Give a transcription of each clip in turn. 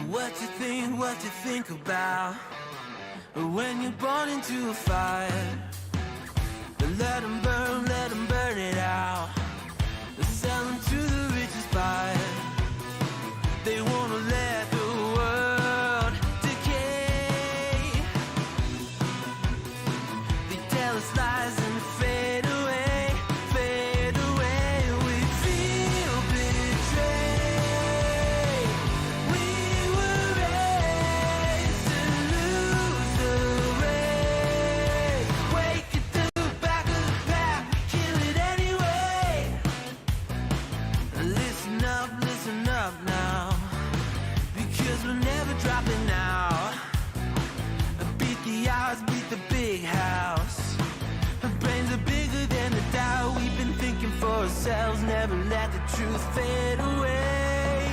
What you think about when you're born into a fire? Let them burn it out. Sell them to the richest buyer. They wanna let the world decay. They tell us lies and fade away, fade away. We feel betrayed. We were raised to lose the race. Wake it to the back of the pack, kill it anyway. Listen up now, because we're never dropping out. Beat the odds, beat the big house. Our brains are bigger than the doubt. We've been thinking for ourselves, never let the truth fade away.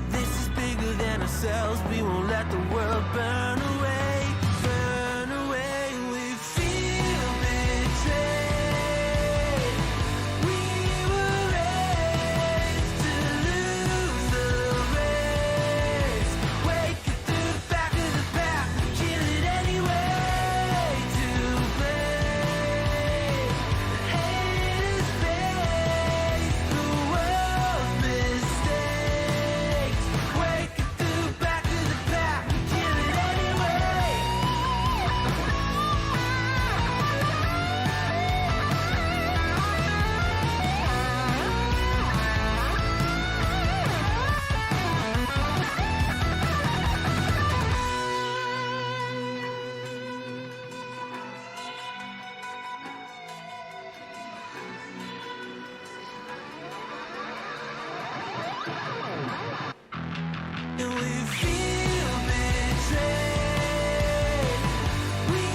This is bigger than ourselves, we won't let the world burn away, burn away. We feel betrayed. We were raised to lose the race. Wake it through the back of the pack, kill it anyway. To blame, haters face the world's mistakes. Wake it through the back of the pack, kill it anyway. And we feel betrayed. We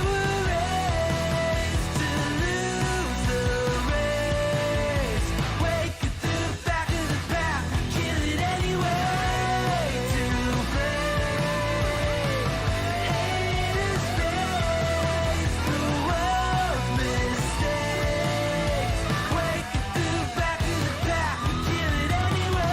were raised to lose the race. Wake it through the back of the pack, kill it anyway. To blame, haters face the world's mistakes. Wake it through the back of the pack, kill it anyway.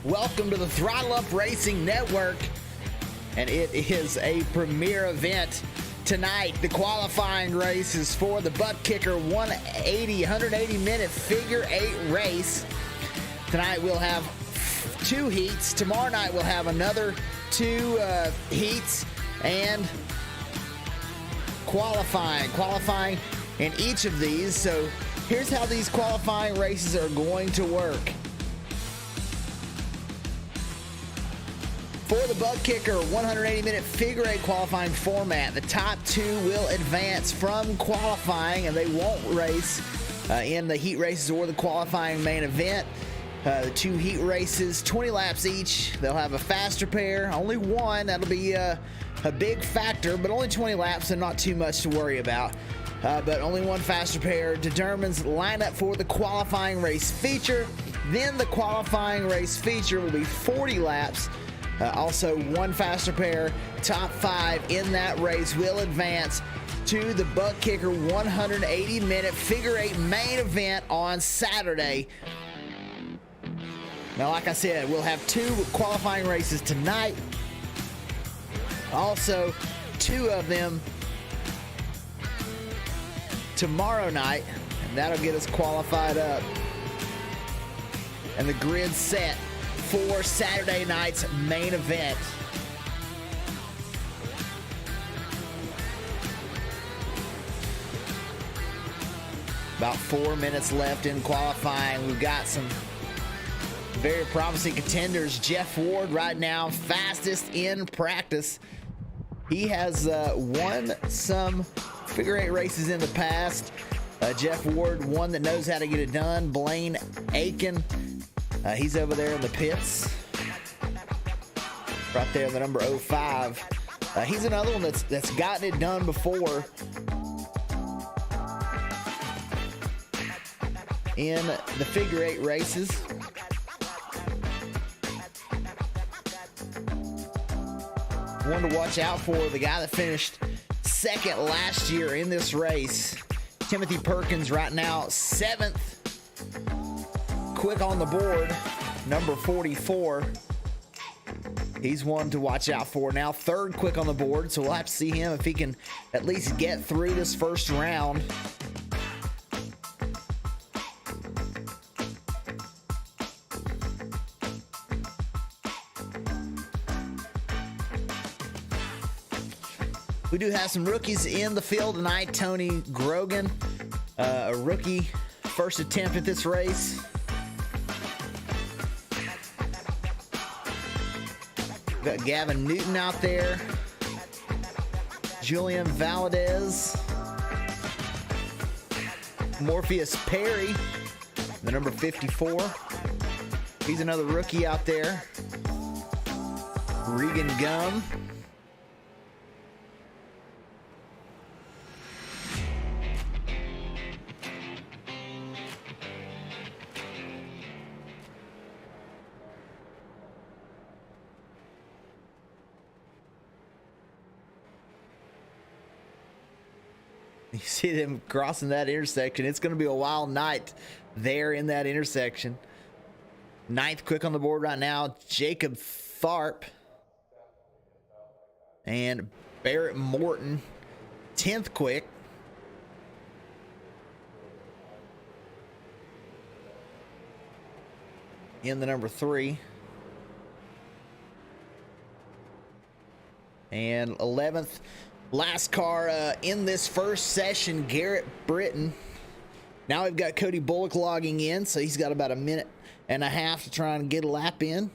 Welcome to the Throttle Up Racing Network, and it is a premier event tonight. The qualifying race is for the ButtKicker 180 minute figure 8 race. Tonight we'll have 2 heats. Tomorrow night we'll have another 2 heats and qualifying in each of these. So here's how these qualifying races are going to work. For the ButtKicker 180-minute figure eight qualifying format, the top two will advance from qualifying, and they won't race in the heat races or the qualifying main event. The two heat races, 20 laps each. They'll have a faster pair, only one. That'll be a big factor, but only 20 laps and not too much to worry about. But only one faster pair determines lineup for the qualifying race feature. Then the qualifying race feature will be 40 laps. Also, one faster pair, top five in that race will advance to the ButtKicker 180-minute figure eight main event on Saturday. Now, like I said, we'll have two qualifying races tonight. Also, two of them tomorrow night, and that'll get us qualified up. And the grid set for Saturday night's main event. About 4 minutes left in qualifying. We've got some very promising contenders. Jeff Ward right now fastest in practice. He has won some figure eight races in the past. Jeff Ward, one that knows how to get it done. Blaine Aiken, he's over there in the pits. Right there, the number 05. He's another one that's gotten it done before in the figure eight races. One to watch out for, the guy that finished second last year in this race, Timothy Perkins, right now 7th. Quick on the board, number 44. He's one to watch out for. Now 3rd quick on the board, so we'll have to see him if he can at least get through this first round. We do have some rookies in the field tonight. Tony Grogan, a rookie, first attempt at this race. Got Gavin Newton out there. Julian Valadez. Morpheus Perry, the number 54. He's another rookie out there. Regan Gum. You see them crossing that intersection. It's going to be a wild night there in that intersection. 9th quick on the board right now, Jacob Tharp and Barrett Morton. 10th quick. In the number 3. And 11th. Last car in this first session, Garrett Britton. Now we've got Cody Bullock logging in, so he's got about a minute and a half to try and get a lap in.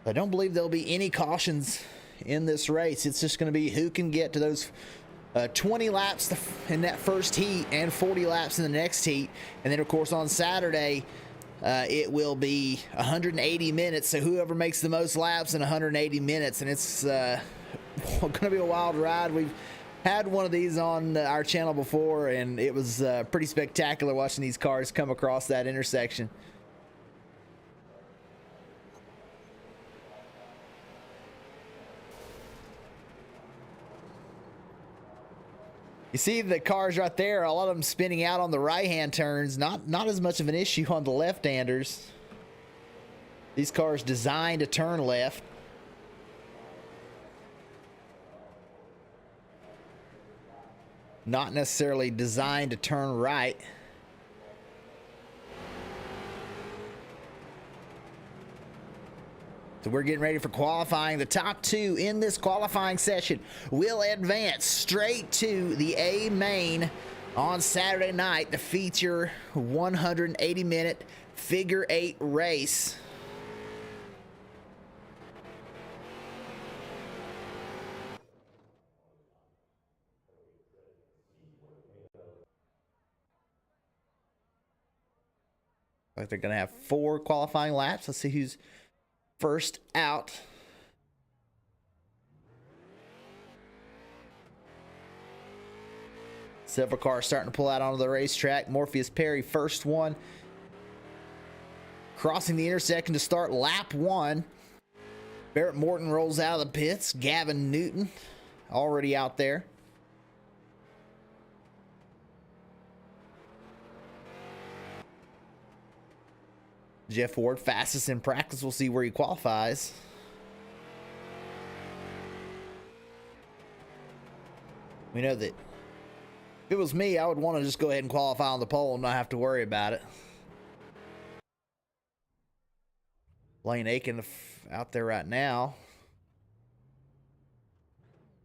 I don't believe there'll be any cautions in this race. It's just going to be who can get to those 20 laps in that first heat and 40 laps in the next heat. And then, of course, on Saturday, it will be 180 minutes. So whoever makes the most laps in 180 minutes. And it's going to be a wild ride. We've had one of these on our channel before, and it was pretty spectacular watching these cars come across that intersection. You see the cars right there, a lot of them spinning out on the right-hand turns. Not as much of an issue on the left-handers. These cars designed to turn left. Not necessarily designed to turn right. So we're getting ready for qualifying. The top two in this qualifying session will advance straight to the A main on Saturday night to feature 180-minute figure eight race. Like they're going to have 4 qualifying laps. Let's see who's first out. Several cars starting to pull out onto the racetrack. Morpheus Perry, first one. Crossing the intersection to start lap 1. Barrett Morton rolls out of the pits. Gavin Newton already out there. Jeff Ward, fastest in practice. We'll see where he qualifies. We know that if it was me, I would want to just go ahead and qualify on the pole and not have to worry about it. Blaine Aiken out there right now.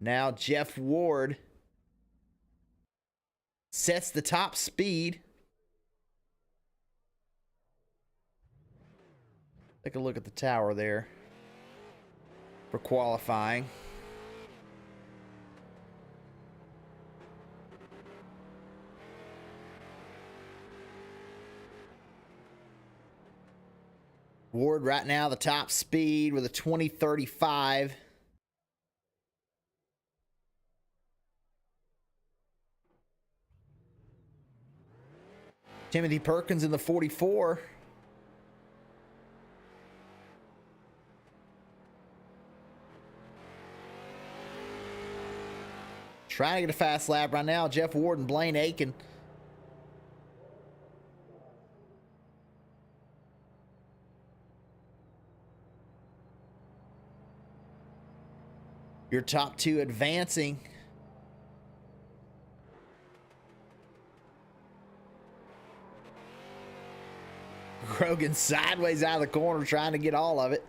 Now Jeff Ward sets the top speed. Take a look at the tower there for qualifying. Ward right now the top speed with a 20:35. Timothy Perkins in the 44. Trying to get a fast lap right now. Jeff Ward and Blaine Aiken. Your top two advancing. Grogan sideways out of the corner trying to get all of it.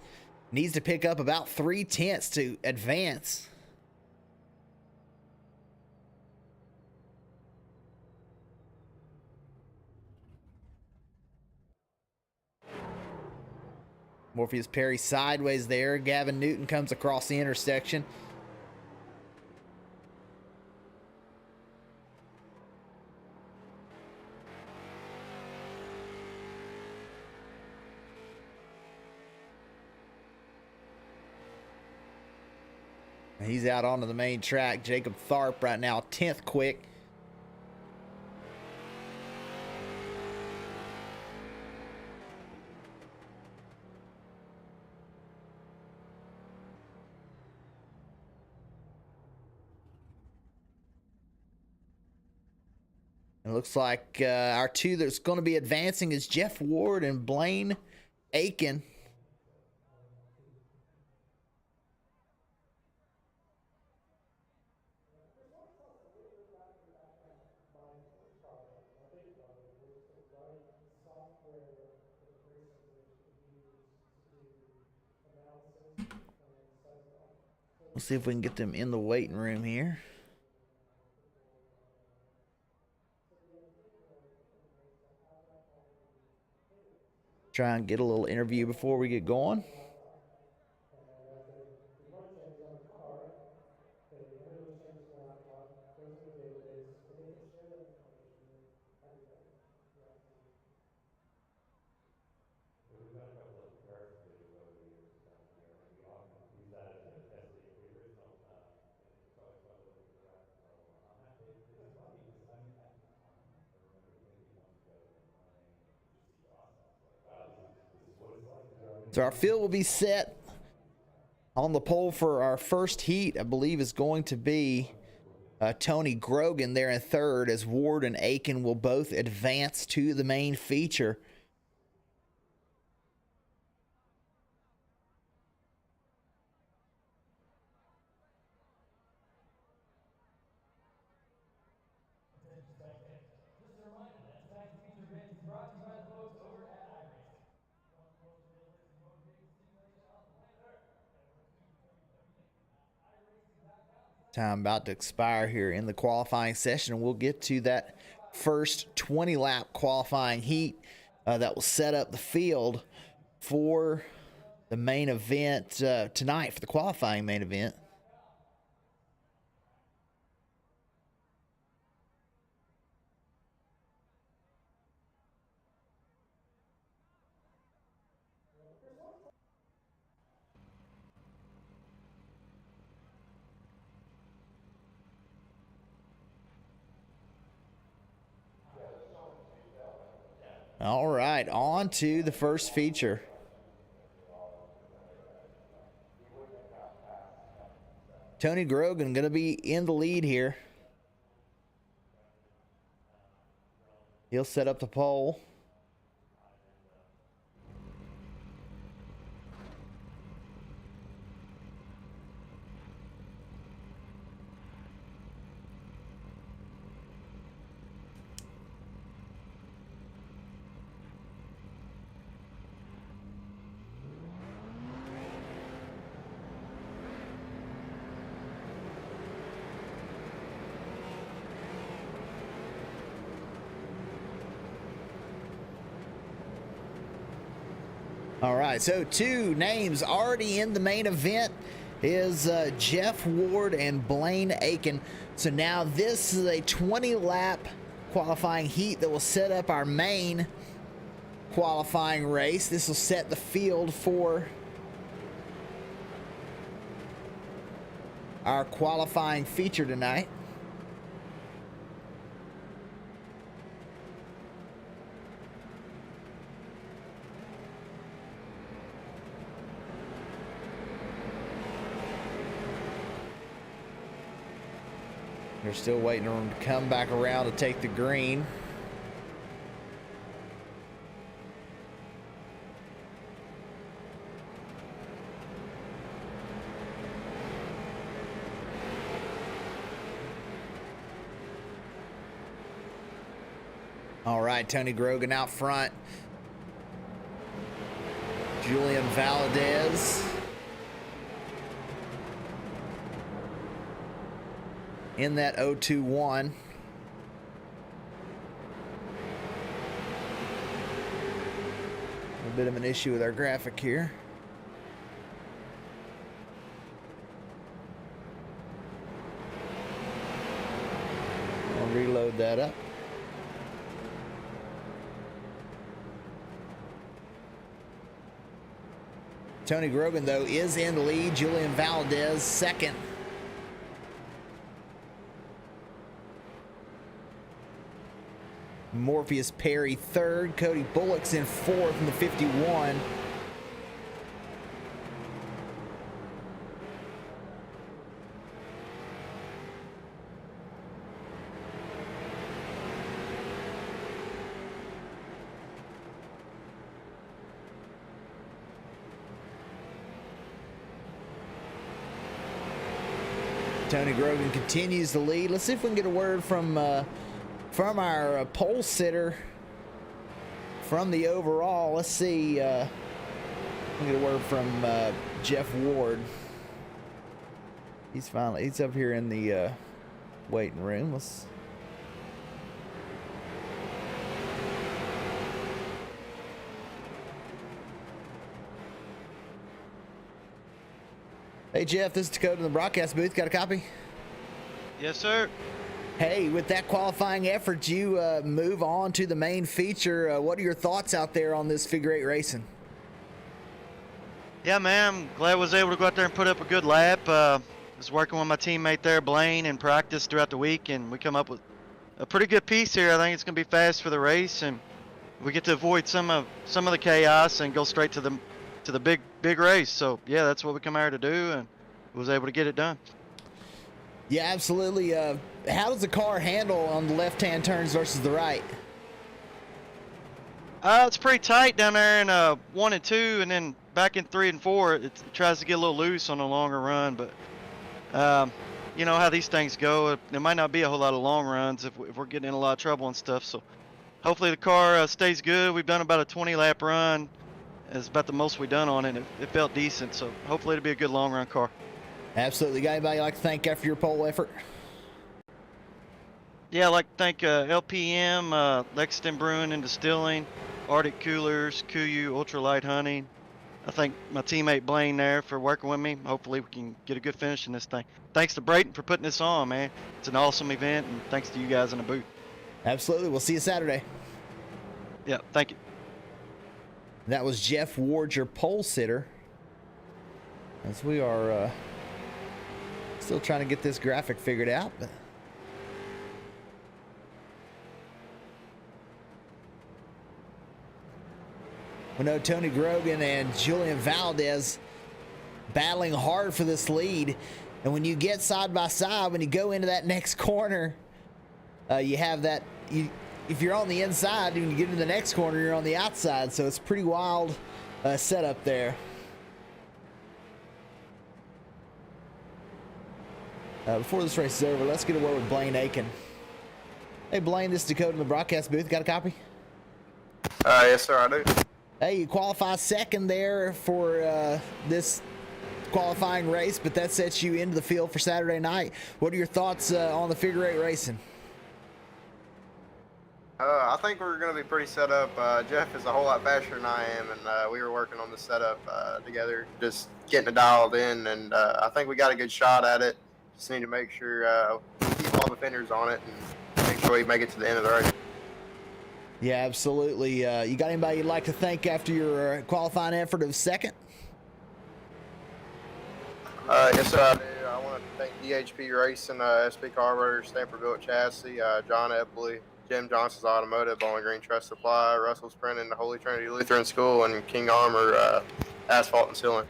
Needs to pick up about 3/10 to advance. Morpheus Perry sideways there. Gavin Newton comes across the intersection. He's out onto the main track. Jacob Tharp right now 10th quick. It looks like our two that's going to be advancing is Jeff Ward and Blaine Aiken. We'll see if we can get them in the waiting room here. Try and get a little interview before we get going. So our field will be set on the pole for our first heat. I believe is going to be Tony Grogan there in third, as Ward and Aiken will both advance to the main feature. Time about to expire here in the qualifying session, and we'll get to that first 20-lap qualifying heat that will set up the field for the main event tonight, for the qualifying main event. All right, on to the first feature. Tony Grogan going to be in the lead here. He'll set up the pole. All right, so two names already in the main event is Jeff Ward and Blaine Aiken. So now this is a 20-lap qualifying heat that will set up our main qualifying race. This will set the field for our qualifying feature tonight. They're still waiting for him to come back around to take the green. All right, Tony Grogan out front. Julian Valadez in that 021. A little bit of an issue with our graphic here. I'll reload that up. Tony Grogan, though, is in the lead. Julian Valadez second. Morpheus Perry third. Cody Bullock's in fourth in the 51. Tony Grogan continues the lead. Let's see if we can get a word from our pole sitter from the overall. Let's see. We'll get a word from Jeff Ward. He's up here in the waiting room. Let's. Hey Jeff, this is Dakota in the broadcast booth. Got a copy? Yes, sir. Hey, with that qualifying effort, you move on to the main feature. What are your thoughts out there on this figure eight racing? Yeah, man, I'm glad I was able to go out there and put up a good lap. I was working with my teammate there, Blaine, in practice throughout the week, and we come up with a pretty good piece here. I think it's going to be fast for the race, and we get to avoid some of the chaos and go straight to the big race. So yeah, that's what we come here to do, and was able to get it done. Yeah, absolutely. How does the car handle on the left-hand turns versus the right? It's pretty tight down there in 1 and 2, and then back in 3 and 4, it tries to get a little loose on a longer run. But you know how these things go. There might not be a whole lot of long runs if we're getting in a lot of trouble and stuff. So hopefully the car stays good. We've done about a 20-lap run. It's about the most we've done on it. It felt decent. So hopefully it'll be a good long run car. Absolutely. Got anybody you'd like to thank after your pole effort? Yeah, I'd like to thank LPM, Lexington Brewing and Distilling, Arctic Coolers, Kuyu Ultralight Hunting. I thank my teammate Blaine there for working with me. Hopefully we can get a good finish in this thing. Thanks to Brayton for putting this on, man. It's an awesome event, and thanks to you guys in the booth. Absolutely. We'll see you Saturday. Yeah, thank you. That was Jeff Ward, your pole sitter. As we are still trying to get this graphic figured out. But we know Tony Grogan and Julian Valdez battling hard for this lead. And when you get side by side, when you go into that next corner, you have that. If you're on the inside, when you get into the next corner, you're on the outside. So it's pretty wild setup there. Before this race is over, let's get a word with Blaine Aiken. Hey, Blaine, this is Dakota in the broadcast booth. Got a copy? Yes, sir, I do. Hey, you qualify second there for this qualifying race, but that sets you into the field for Saturday night. What are your thoughts on the figure eight racing? I think we're going to be pretty set up. Jeff is a whole lot faster than I am, and we were working on the setup together, just getting it dialed in, and I think we got a good shot at it. Just need to make sure we keep all the fenders on it and make sure we make it to the end of the race. Yeah, absolutely. You got anybody you'd like to thank after your qualifying effort of second? Yes, sir, I do. I want to thank DHP Racing, SP Carburetor, Stamper Built Chassis, John Epley, Jim Johnson's Automotive, Bowling Green Trust Supply, Russell Sprint in the Holy Trinity Lutheran School, and King Armor Asphalt and Sealing.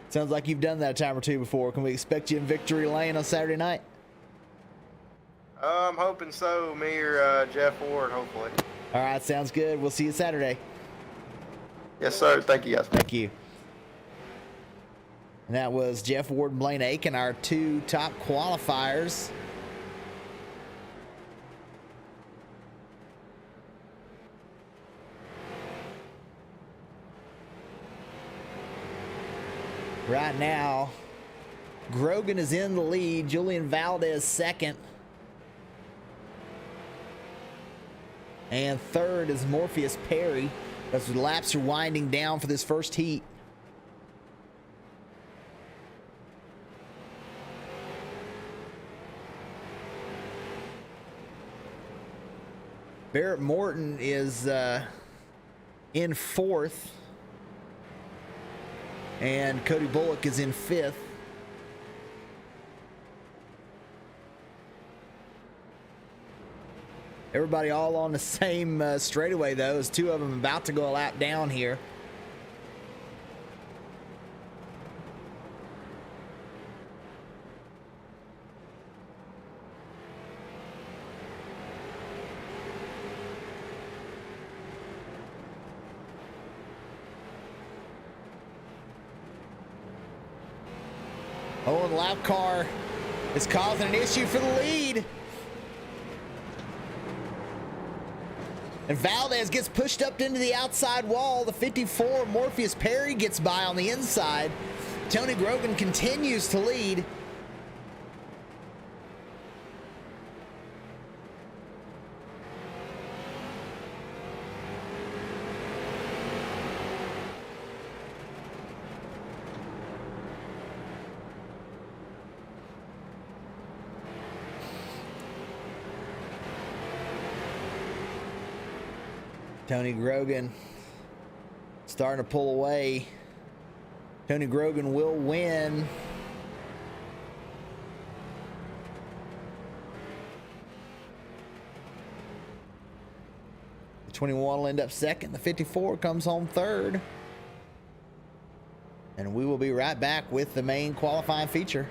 Sounds like you've done that a time or two before. Can we expect you in victory lane on Saturday night? I'm hoping so. Me or Jeff Ward, hopefully. All right, sounds good. We'll see you Saturday. Yes, sir. Thank you, guys. Thank you. And that was Jeff Ward and Blaine Aiken, our two top qualifiers. Right now, Grogan is in the lead. Julian Valdez second. And third is Morpheus Perry, as the laps are winding down for this first heat. Barrett Morton is in fourth. And Cody Bullock is in fifth. Everybody all on the same straightaway, though, as two of them about to go a lap down here. Oh, and the lap car is causing an issue for the lead. And Valdez gets pushed up into the outside wall. The 54, Morpheus Perry, gets by on the inside. Tony Grogan continues to lead. Tony Grogan starting to pull away. Tony Grogan will win. The 21 will end up second. The 54 comes home third. And we will be right back with the main qualifying feature.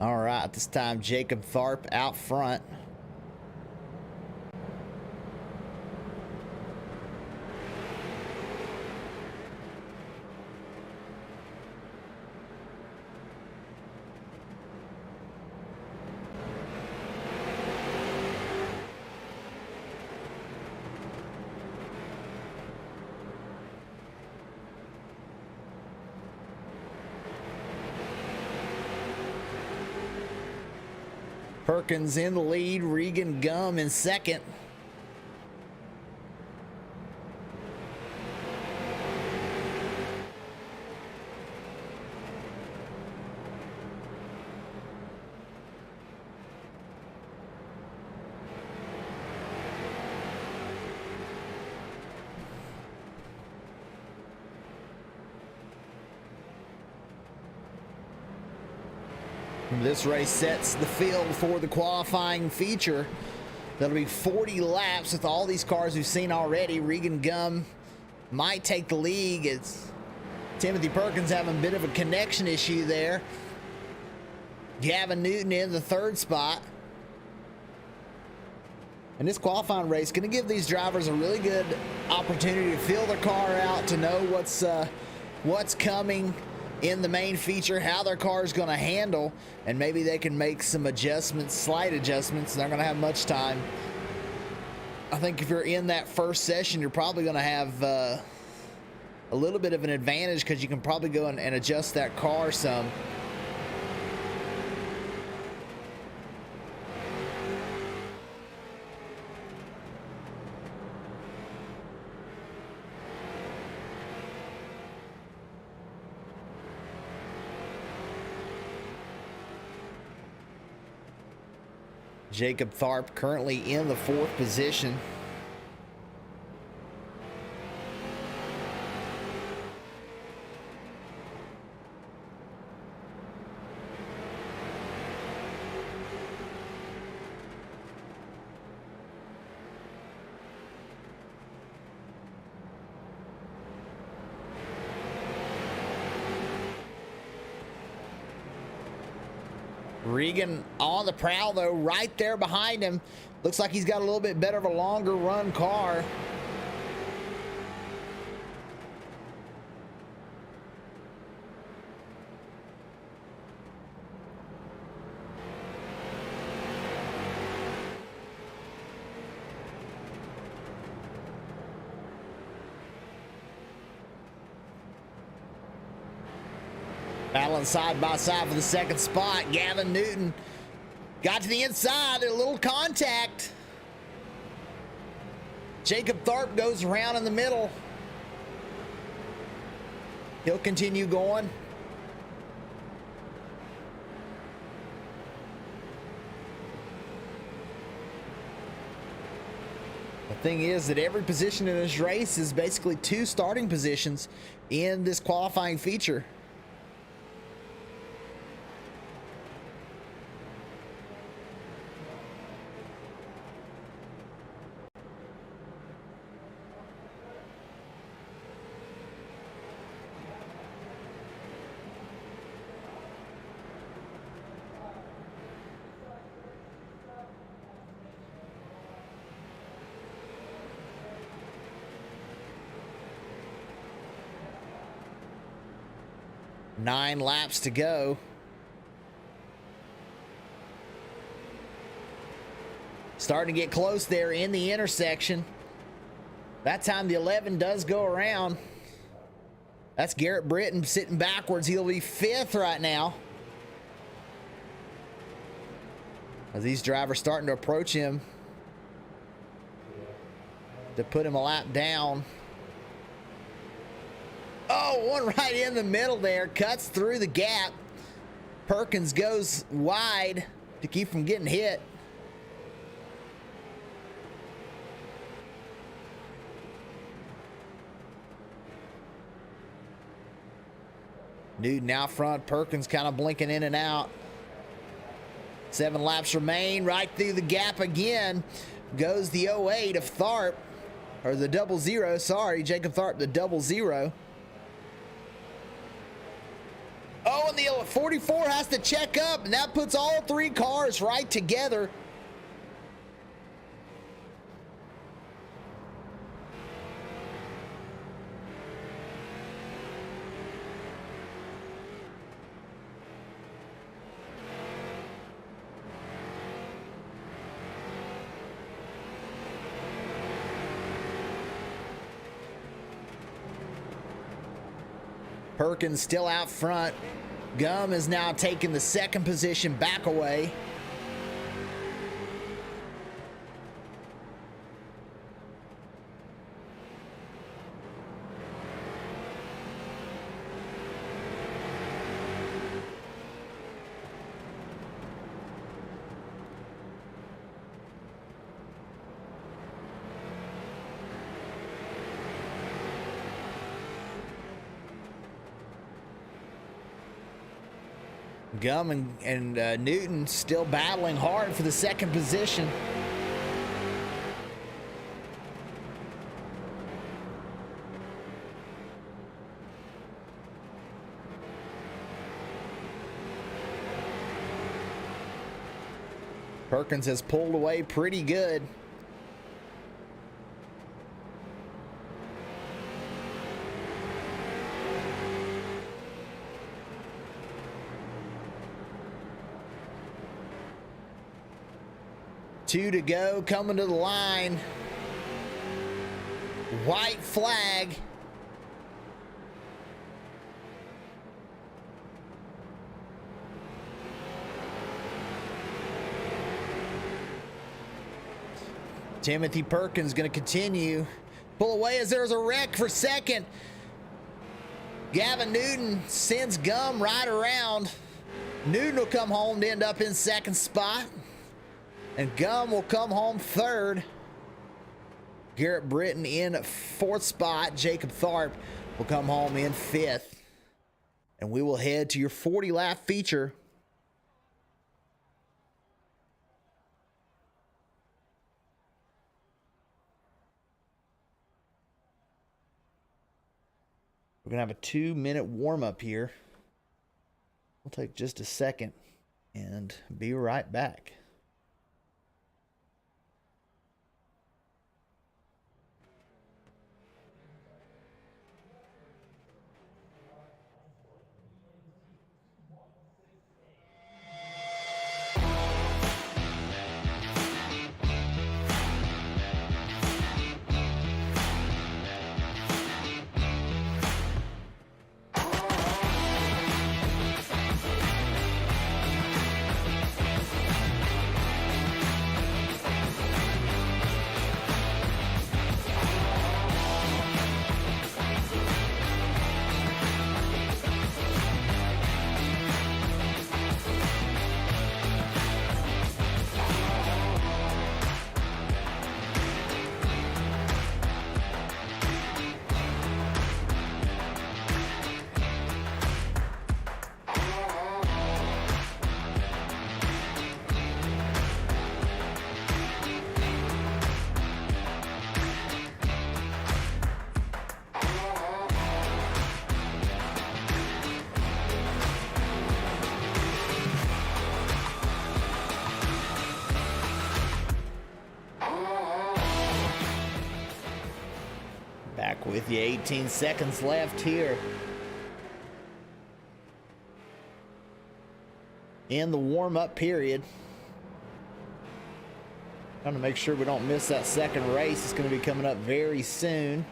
All right, this time Jacob Tharp out front. Perkins in the lead, Regan Gum in second. This race sets the field for the qualifying feature. That'll be 40 laps with all these cars we've seen already. Regan Gum might take the lead. It's Timothy Perkins having a bit of a connection issue there. Gavin Newton in the third spot. And this qualifying race is going to give these drivers a really good opportunity to feel their car out, to know what's coming in the main feature, how their car is going to handle, and maybe they can make some adjustments, slight adjustments. They're not going to have much time. I think if you're in that first session, you're probably going to have a little bit of an advantage, because you can probably go and adjust that car some. Jacob Tharp currently in the fourth position. Regan on the prowl, though, right there behind him. Looks like he's got a little bit better of a longer run car. Battling side by side for the second spot. Gavin Newton got to the inside, a little contact. Jacob Tharp goes around in the middle. He'll continue going. The thing is that every position in this race is basically two starting positions in this qualifying feature. Nine laps to go. Starting to get close there in the intersection. That time the 11 does go around. That's Garrett Britton sitting backwards. He'll be fifth right now, as these drivers starting to approach him to put him a lap down. Oh, one right in the middle there. Cuts through the gap. Perkins goes wide to keep from getting hit. Newton out front. Perkins kind of blinking in and out. 7 laps remain. Right through the gap again goes the 08 of Tharp. Or the 00, sorry. Jacob Tharp, the 00. Oh, and on the 44 has to check up, and that puts all 3 cars right together. Perkins still out front. Gum is now taking the 2nd position back away. Gum and Newton still battling hard for the 2nd position. Perkins has pulled away pretty good. Two to go, coming to the line. White flag. Timothy Perkins going to continue. Pull away as there's a wreck for 2nd. Gavin Newton sends Gum right around. Newton will come home to end up in 2nd spot. And Gum will come home 3rd. Garrett Britton in 4th spot. Jacob Tharp will come home in 5th. And we will head to your 40-lap feature. We're going to have a 2-minute warm-up here. We'll take just a second and be right back. Back with you, 18 seconds left here in the warm-up period. Trying to make sure we don't miss that 2nd race. It's going to be coming up very soon.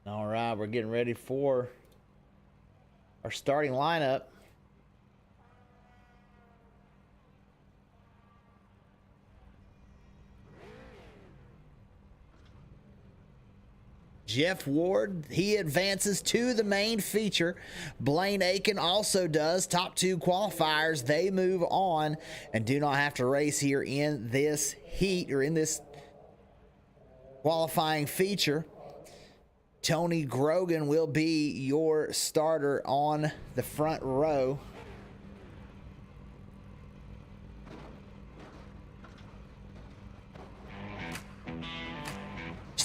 All right, we're getting ready for our starting lineup. Jeff Ward, he advances to the main feature. Blaine Aiken also does. Top two qualifiers, they move on and do not have to race here in this heat or in this qualifying feature. Tony Grogan will be your starter on the front row.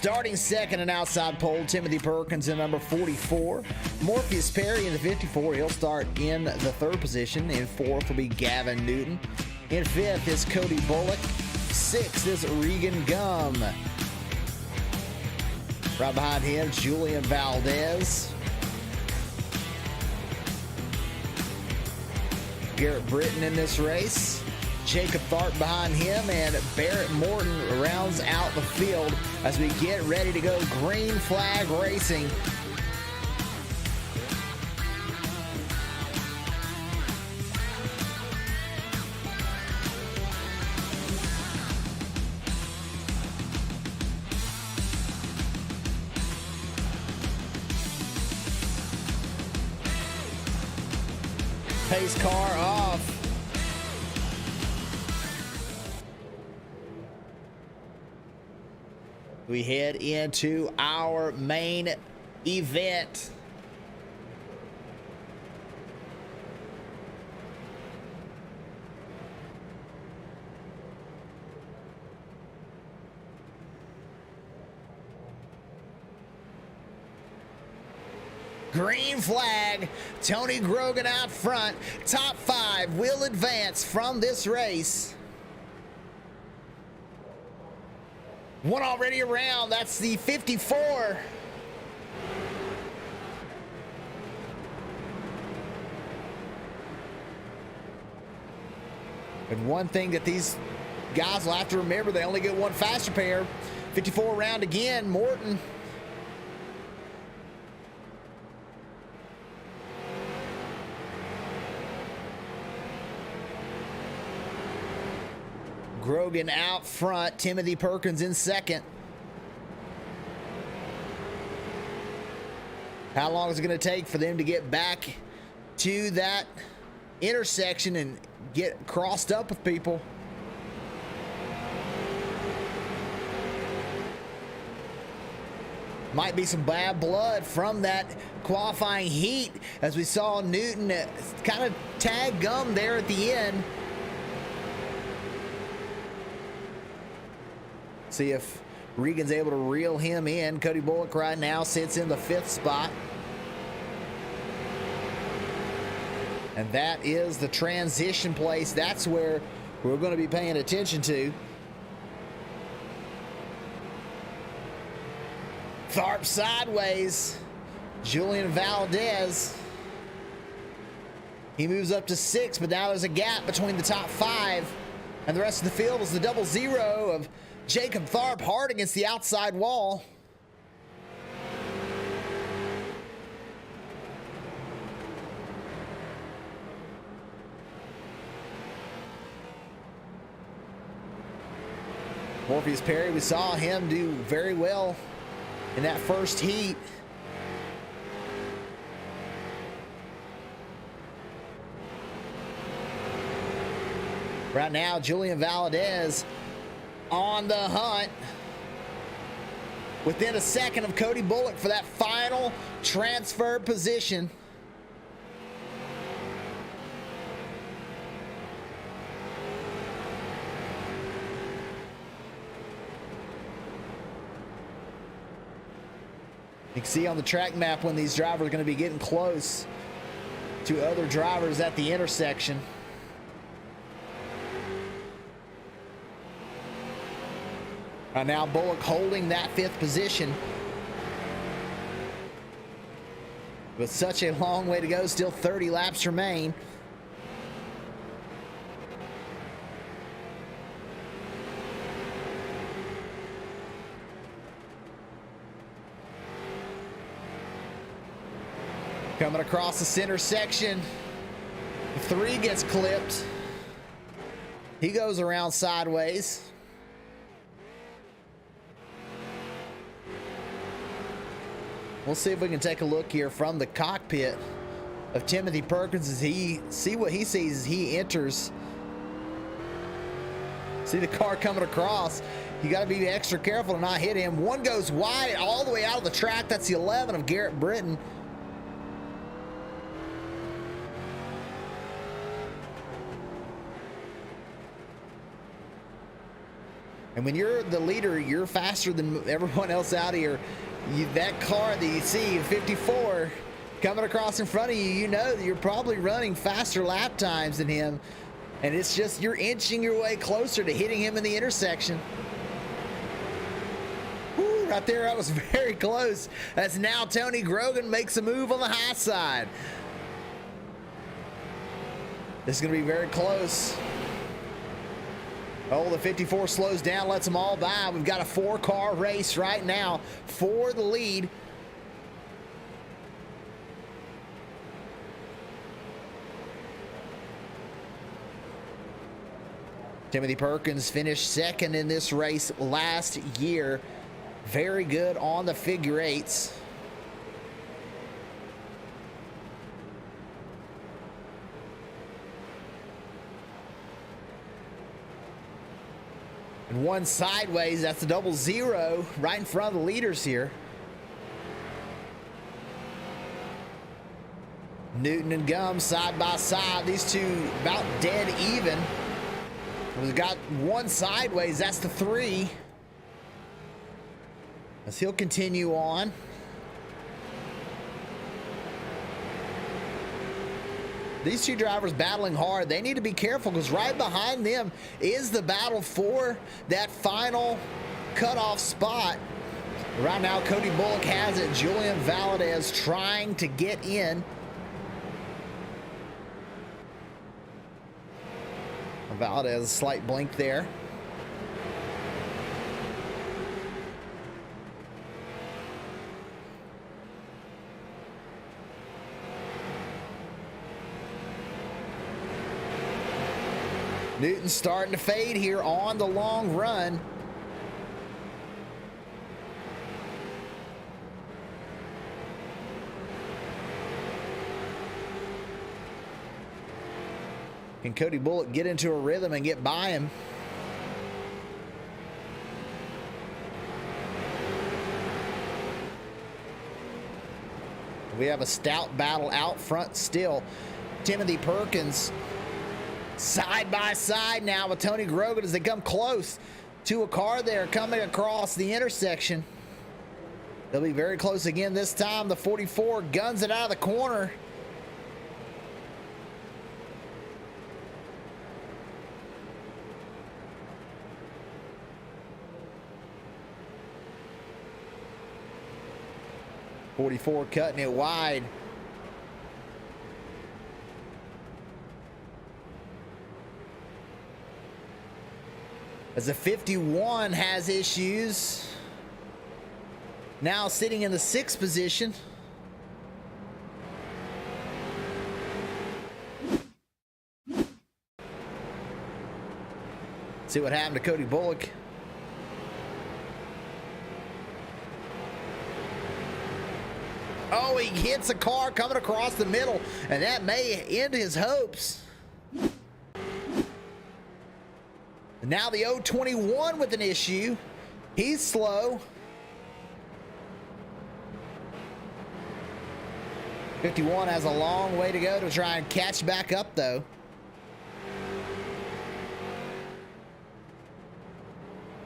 Starting second and outside pole, Timothy Perkins in number 44. Morpheus Perry in the 54. He'll start in the third position. In fourth will be Gavin Newton. In fifth is Cody Bullock. Sixth is Regan Gum. Right behind him, Julian Valdez. Garrett Britton in this race. Jacob Tharp behind him, and Barrett Morton rounds out the field as we get ready to go green flag racing. Pace car off. We head into our main event. Green flag, Tony Grogan out front. Top five will advance from this race. One already around, that's the 54. And one thing that these guys will have to remember, they only get one faster pair. 54 round again, Morton. Grogan out front, Timothy Perkins in second. How long is it going to take for them to get back to that intersection and get crossed up with people? Might be some bad blood from that qualifying heat, as we saw Newton kind of tag Gum there at the end. See if Regan's able to reel him in. Cody Bullock right now sits in the fifth spot. And that is the transition place. That's where we're going to be paying attention to. Tharp sideways. Julian Valdez. He moves up to 6, but now there's a gap between the top 5 and the rest of the field is the 00 of Jacob Tharp hard against the outside wall. Morpheus Perry, we saw him do very well in that first heat. Right now, Julian Valdez on the hunt, within a second of Cody Bullock for that final transfer position. You can see on the track map when these drivers are going to be getting close to other drivers at the intersection. Right now, Bullock holding that 5th position. With such a long way to go, still 30 laps remain. Coming across the center section. 3 gets clipped. He goes around sideways. We'll see if we can take a look here from the cockpit of Timothy Perkins as he see what he sees as he enters. See the car coming across. You got to be extra careful to not hit him. One goes wide all the way out of the track. That's the 11 of Garrett Britton. And when you're the leader, you're faster than everyone else out here. That car that you see, 54, coming across in front of you, you know that you're probably running faster lap times than him. And it's just you're inching your way closer to hitting him in the intersection. Woo, right there, that was very close. That's now Tony Grogan makes a move on the high side. This is going to be very close. Oh, the 54 slows down, lets them all by. We've got a 4-car race right now for the lead. Timothy Perkins finished second in this race last year. Very good on the figure eights. And one sideways, that's the 00 right in front of the leaders here. Newton and Gum side by side. These two about dead even. We've got one sideways, that's the 3. As he'll continue on. These two drivers battling hard. They need to be careful because right behind them is the battle for that final cutoff spot. Right now, Cody Bullock has it. Julian Valadez trying to get in. Valadez, a slight blink there. Newton's starting to fade here on the long run. Can Cody Bullock get into a rhythm and get by him? We have a stout battle out front still. Timothy Perkins side by side now with Tony Grogan as they come close to a car there coming across the intersection. They'll be very close again this time. The 44 guns it out of the corner. .44 cutting it wide. As the 51 has issues. Now sitting in the 6th position. See what happened to Cody Bullock. Oh, he hits a car coming across the middle, and that may end his hopes. Now the 021 with an issue. He's slow. 51 has a long way to go to try and catch back up, though.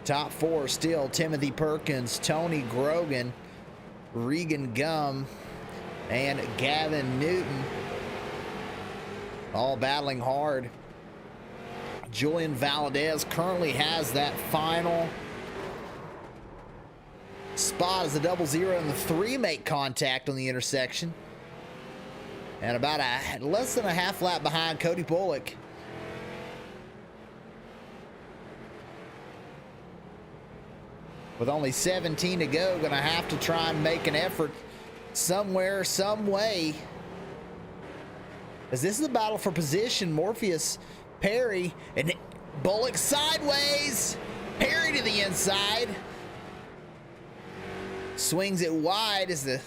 Top 4 still Timothy Perkins, Tony Grogan, Regan Gum, and Gavin Newton. All battling hard. Julian Valadez currently has that final spot as the 00 and the 3 make contact on the intersection. And about less than a half lap behind Cody Bullock. With only 17 to go, gonna have to try and make an effort somewhere, some way. As this is the battle for position, Morpheus, Perry, and Bullock sideways. Perry to the inside. Swings it wide as the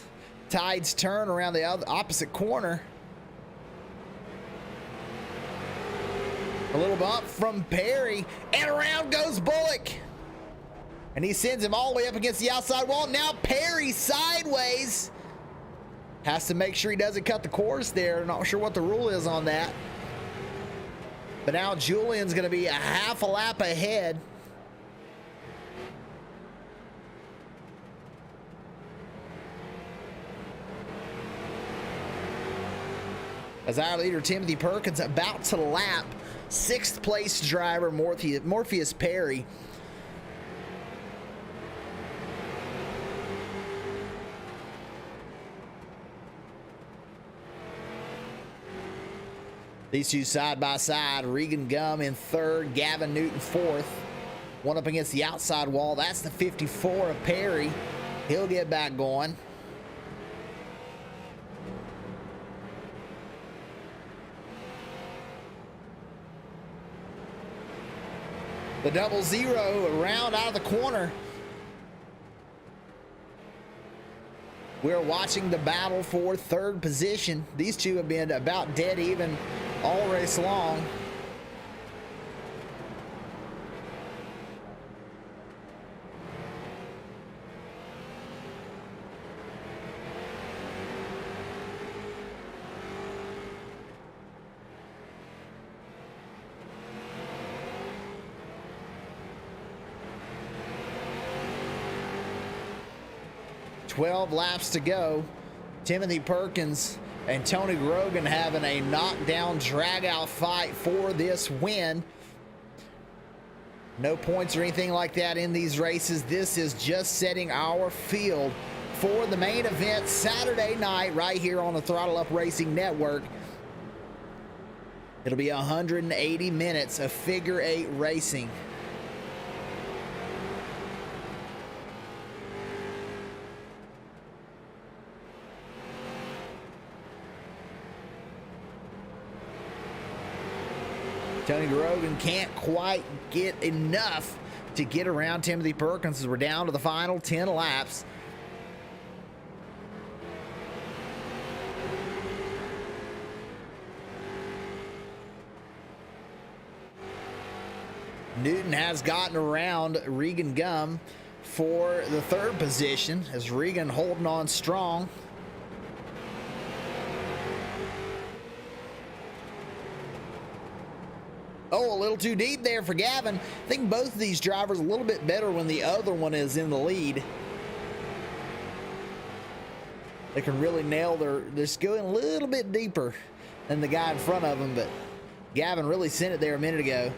tides turn around the opposite corner. A little bump from Perry, and around goes Bullock. And he sends him all the way up against the outside wall. Now Perry sideways. Has to make sure he doesn't cut the course there. Not sure what the rule is on that. But now Julian's going to be a half a lap ahead. As our leader Timothy Perkins about to lap 6th place driver Morpheus Perry. These two side by side, Regan Gum in 3rd, Gavin Newton 4th. One up against the outside wall. That's the 54 of Perry. He'll get back going. The 00 around out of the corner. We're watching the battle for 3rd position. These two have been about dead even all race long. .12 laps to go. Timothy Perkins and Tony Grogan having a knockdown drag-out fight for this win. No points or anything like that in these races. This is just setting our field for the main event Saturday night right here on the Throttle Up Racing Network. It'll be 180 minutes of figure 8 racing. Tony Grogan can't quite get enough to get around Timothy Perkins as we're down to the final 10 laps. Newton has gotten around Regan Gum for the 3rd position as Regan holding on strong. Oh, a little too deep there for Gavin. I think both of these drivers a little bit better when the other one is in the lead. They can really nail they're just going a little bit deeper than the guy in front of them, but Gavin really sent it there a minute ago.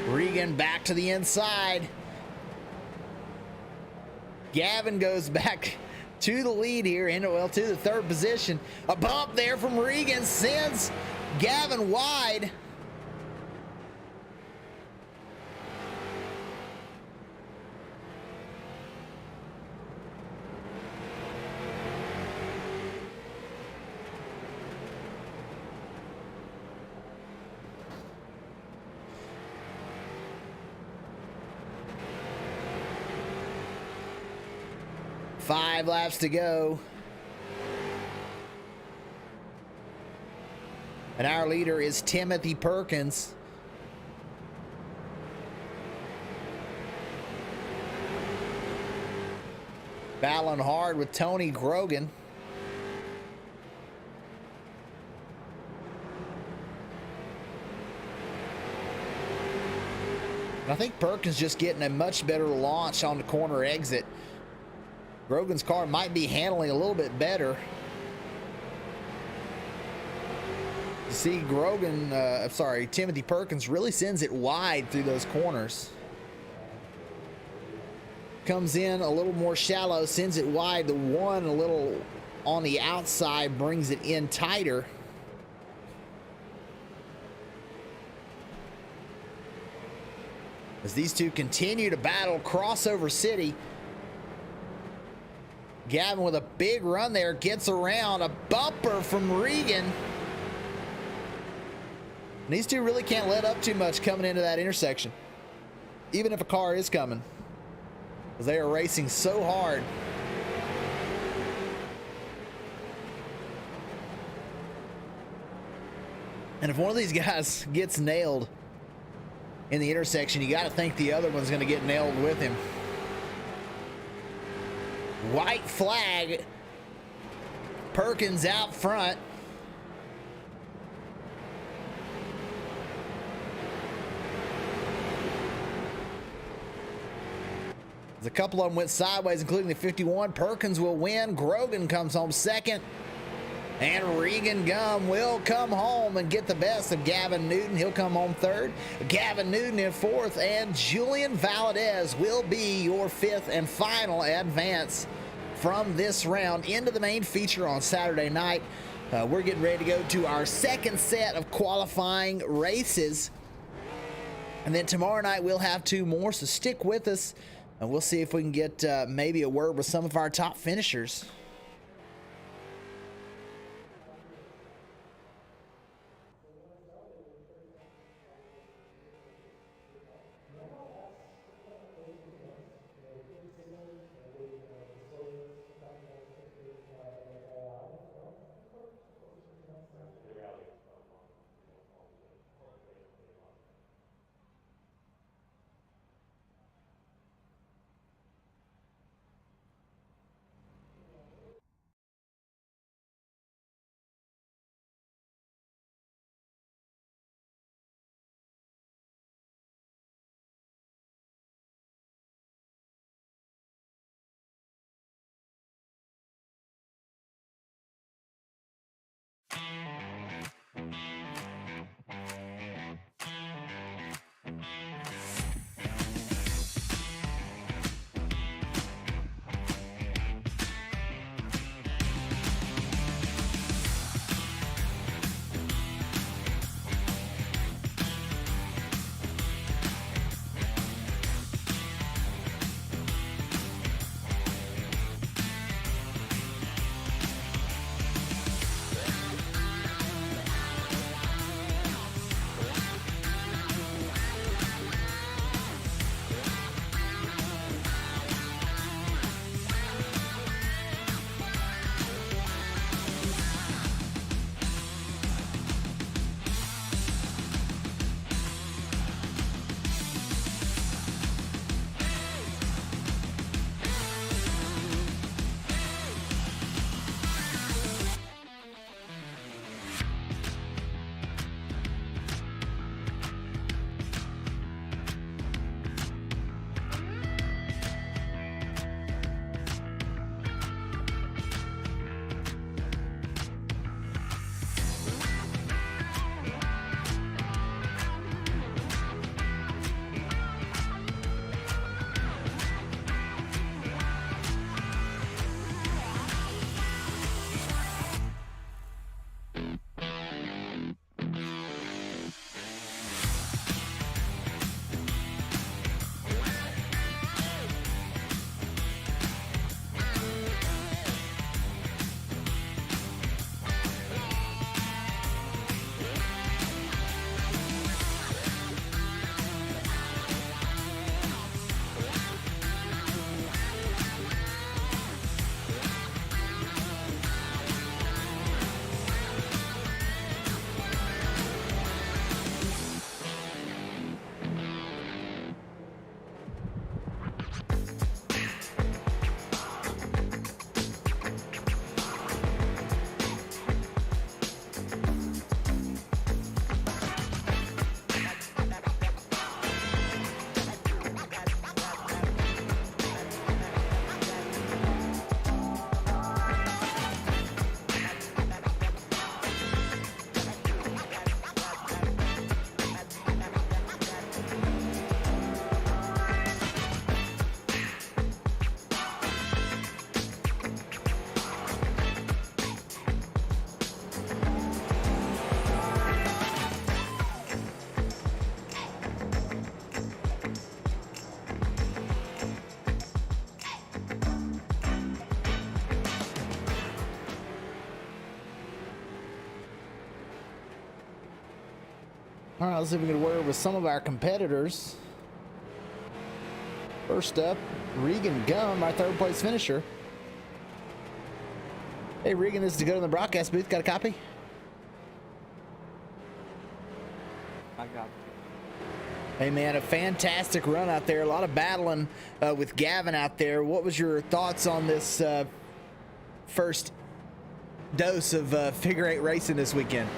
Regan back to the inside. Gavin goes back to the lead here, to the 3rd position. A bump there from Regan sends Gavin wide. Five laps to go. And our leader is Timothy Perkins. Battling hard with Tony Grogan. And I think Perkins just getting a much better launch on the corner exit. Grogan's car might be handling a little bit better. You see Timothy Perkins really sends it wide through those corners. Comes in a little more shallow, sends it wide. The one a little on the outside brings it in tighter. as these two continue to battle crossover city. Gavin with a big run there, gets around a bumper from Regan. And these two really can't let up too much coming into that intersection, even if a car is coming, because they are racing so hard. And if one of these guys gets nailed in the intersection, you got to think the other one's going to get nailed with him. White flag. Perkins out front. As a couple of them went sideways, including the 51. Perkins will win. Grogan comes home second. And Regan Gum will come home and get the best of Gavin Newton. He'll come home third. Gavin Newton in fourth. And Julian Valadez will be your fifth and final advance from this round into the main feature on Saturday night. We're getting ready to go to our second set of qualifying races. And then tomorrow night we'll have two more, so stick with us. And we'll see if we can get maybe a word with some of our top finishers. All right, let's see if we can word with some of our competitors. First up, Regan Gum, our third place finisher. Hey Regan, this is Dakota in the broadcast booth. Got a copy? I got it. Hey man, a fantastic run out there. A lot of battling with Gavin out there. What was your thoughts on this first dose of figure eight racing this weekend?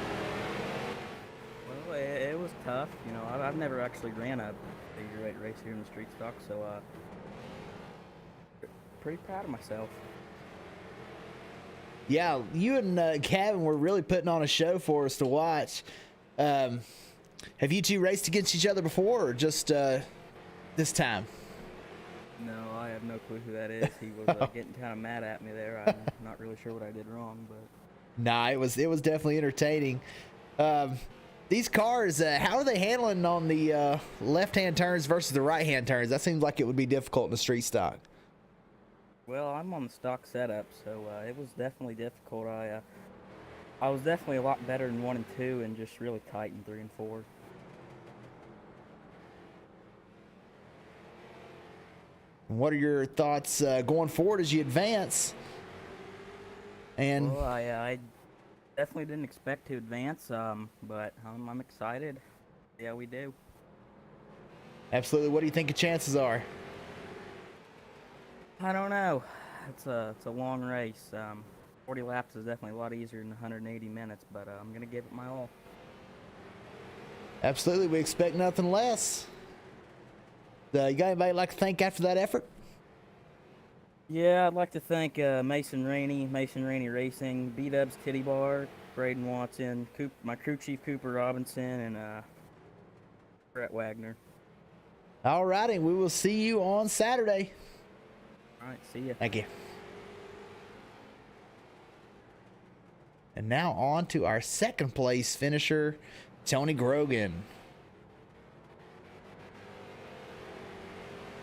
Well, it was tough. You know, I've never actually ran a figure eight race here in the street stock, so pretty proud of myself. Yeah, you and Gavin were really putting on a show for us to watch. Have you two raced against each other before, or just this time? No, I have no clue who that is. He was getting kind of mad at me there. I'm not really sure what I did wrong, but Nah, it was definitely entertaining. These cars, how are they handling on the left-hand turns versus the right-hand turns? That seems like it would be difficult in the street stock. well, I'm on the stock setup, so it was definitely difficult. I was definitely a lot better in 1 and 2, and just really tight in 3 and 4. What are your thoughts going forward as you advance? And Well, I definitely didn't expect to advance, but I'm excited. Yeah, we do. absolutely, what do you think the chances are? I don't know. It's a long race. 40 laps is definitely a lot easier than 180 minutes, but I'm gonna give it my all. Absolutely, we expect nothing less. You got anybody you'd like to thank after that effort? Yeah, I'd like to thank Mason Rainey Racing, B-Dubs Titty Bar, Braden Watson, my crew chief Cooper Robinson, and Brett Wagner. All righty, we will see you on Saturday. All right, see ya. Thank you. And now on to our second place finisher, Tony Grogan.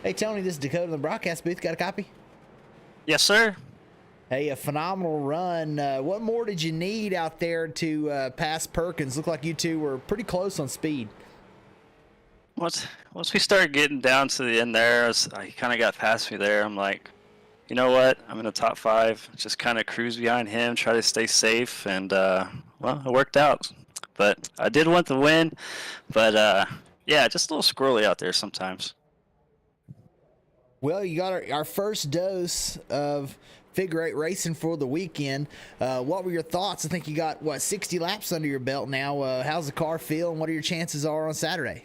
Hey Tony, this is Dakota in the broadcast booth. Got a copy? Yes, sir. Hey, a phenomenal run. What more did you need out there to pass Perkins? Looked like you two were pretty close on speed. Once we started getting down to the end there, I kind of got past me there. I'm like, you know what? I'm in the top 5. Just kind of cruise behind him, try to stay safe, and well, it worked out. But I did want the win, but yeah, just a little squirrely out there sometimes. Well, you got our first dose of figure eight racing for the weekend. What were your thoughts? I think you got, 60 laps under your belt now. How's the car feel, and what are your chances are on Saturday?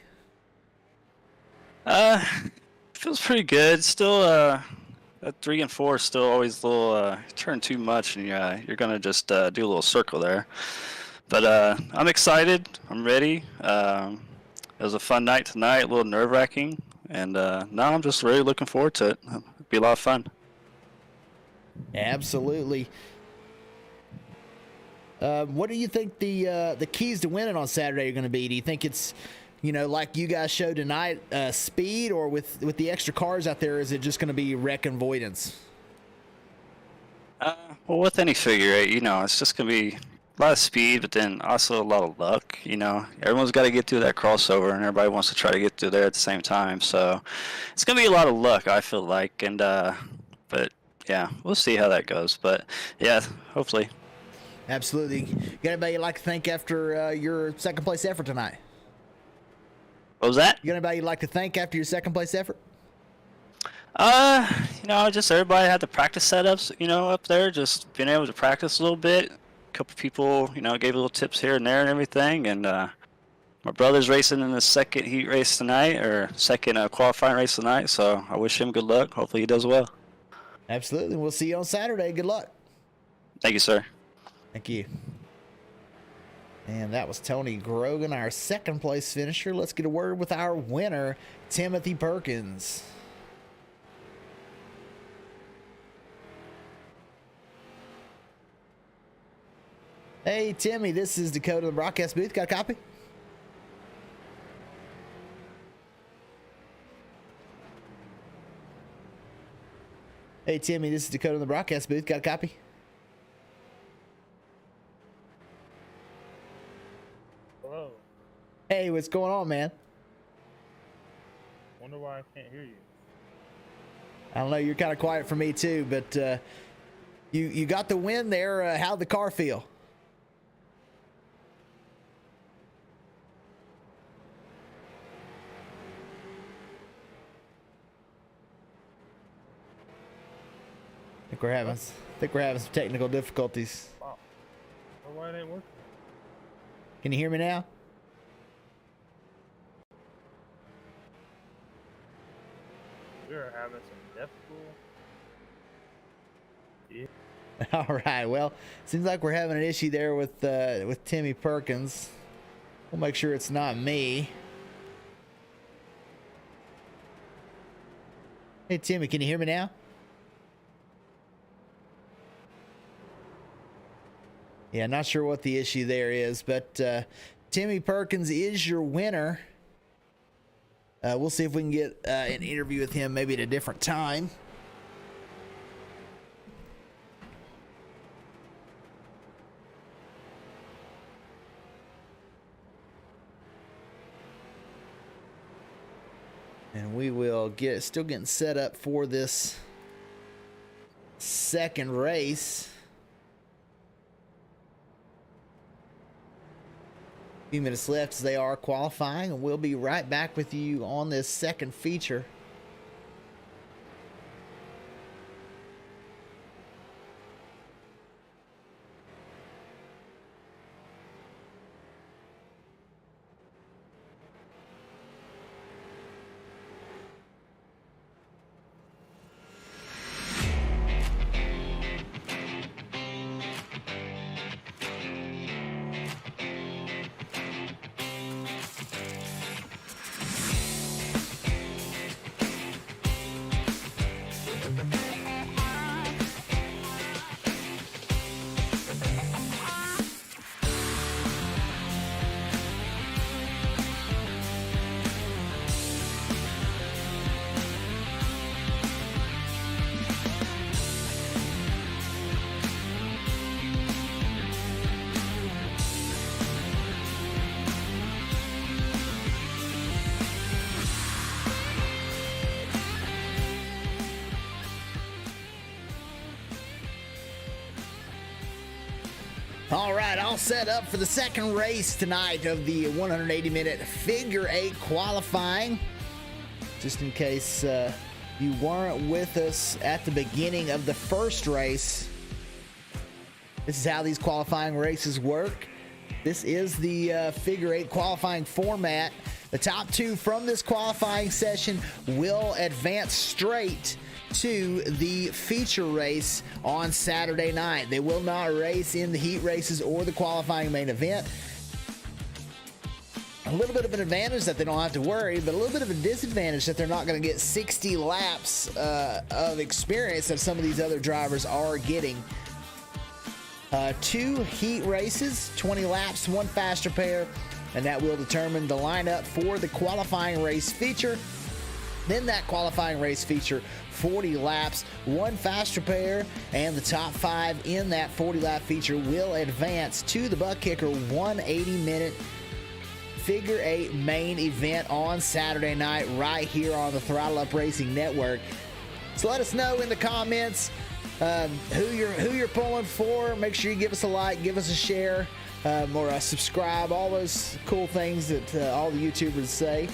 Feels pretty good. Still, at 3 and 4 is still always a little, turn too much, and you're going to just do a little circle there. But I'm excited. I'm ready. It was a fun night tonight, a little nerve-wracking. And now I'm just really looking forward to it. It'll be a lot of fun. Absolutely. What do you think the keys to winning on Saturday are going to be? Do you think it's, like you guys showed tonight, speed, or with the extra cars out there, is it just going to be wreck and avoidance? Well, with any figure eight, it's just going to be a lot of speed, but then also a lot of luck. Everyone's got to get through that crossover, and everybody wants to try to get through there at the same time. So it's going to be a lot of luck, I feel like. And but yeah, we'll see how that goes. But yeah, hopefully. Absolutely. You got anybody you'd like to thank after your second place effort tonight? What was that? You got anybody you'd like to thank after your second place effort? Just everybody had the practice setups, up there, just being able to practice a little bit. A couple people, gave little tips here and there and everything. And my brother's racing in the second heat race tonight, or second qualifying race tonight. So I wish him good luck. Hopefully he does well. Absolutely. We'll see you on Saturday. Good luck. Thank you, sir. Thank you. And that was Tony Grogan, our second place finisher. Let's get a word with our winner, Timothy Perkins. Hey, Timmy, this is Dakota in the broadcast booth. Got a copy? Hey, Timmy, this is Dakota in the broadcast booth. Got a copy? Hello. Hey, what's going on, man? Wonder why I can't hear you. I don't know. You're kind of quiet for me too, but you got the win there. How'd the car feel? I think we're having some technical difficulties. Wow. Wonder why it ain't working. Can you hear me now? We're having some difficulty. Yeah. All right. Well, seems like we're having an issue there with Timmy Perkins. We'll make sure it's not me. Hey, Timmy, can you hear me now? Yeah, not sure what the issue there is, but Timmy Perkins is your winner. We'll see if we can get an interview with him maybe at a different time. And we will still getting set up for this second race. Few minutes left as they are qualifying, and we'll be right back with you on this second feature. All right, all set up for the second race tonight of the 180-minute figure eight qualifying. Just in case you weren't with us at the beginning of the first race, this is how these qualifying races work. This is the figure eight qualifying format. The top two from this qualifying session will advance straight to the feature race on Saturday night. They will not race in the heat races or the qualifying main event. A little bit of an advantage that they don't have to worry, but a little bit of a disadvantage that they're not going to get 60 laps of experience that some of these other drivers are getting. Two heat races, 20 laps, one faster pair, and that will determine the lineup for the qualifying race feature. Then that qualifying race feature, 40 laps, one faster pair, and the top five in that 40 lap feature will advance to the ButtKicker 180-minute figure eight main event on Saturday night right here on the Throttle Up Racing Network. So let us know in the comments who you're pulling for. Make sure you give us a like, give us a share, or a subscribe, all those cool things that all the YouTubers say.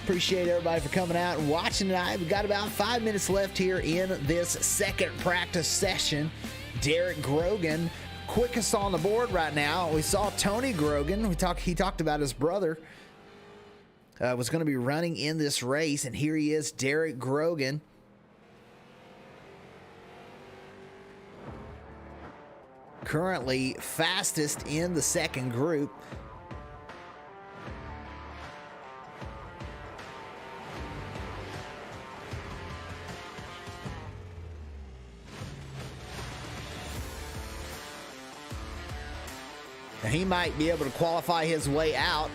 Appreciate everybody for coming out and watching tonight. We've got about 5 minutes left here in this second practice session. Derek Grogan, quickest on the board right now. We saw Tony Grogan. He talked about his brother was going to be running in this race, and here he is, Derek Grogan. Currently fastest in the second group. Now he might be able to qualify his way out,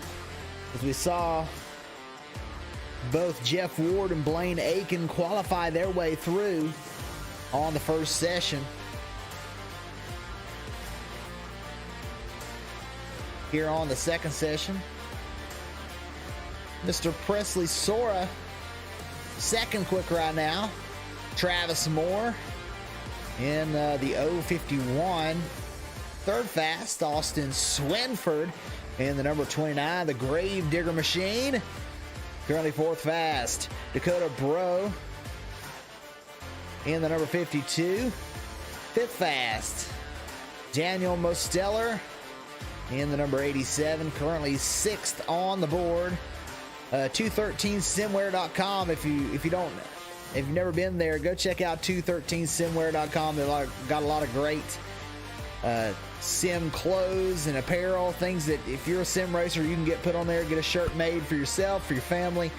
as we saw both Jeff Ward and Blaine Aiken qualify their way through on the first session. Here on the second session, Mr. Presley Sora, second quick right now. Travis Moore in the 051. Third fast, Austin Swinford in the number 29, the Grave Digger Machine. Currently fourth fast, Dakota Bro in the number 52. Fifth fast, Daniel Mosteller in the number 87. Currently sixth on the board. 213simware.com. If you've never been there, go check out 213simware.com. They've got a lot of great sim clothes and apparel, things that if you're a sim racer, you can get put on there, get a shirt made for yourself, for your family.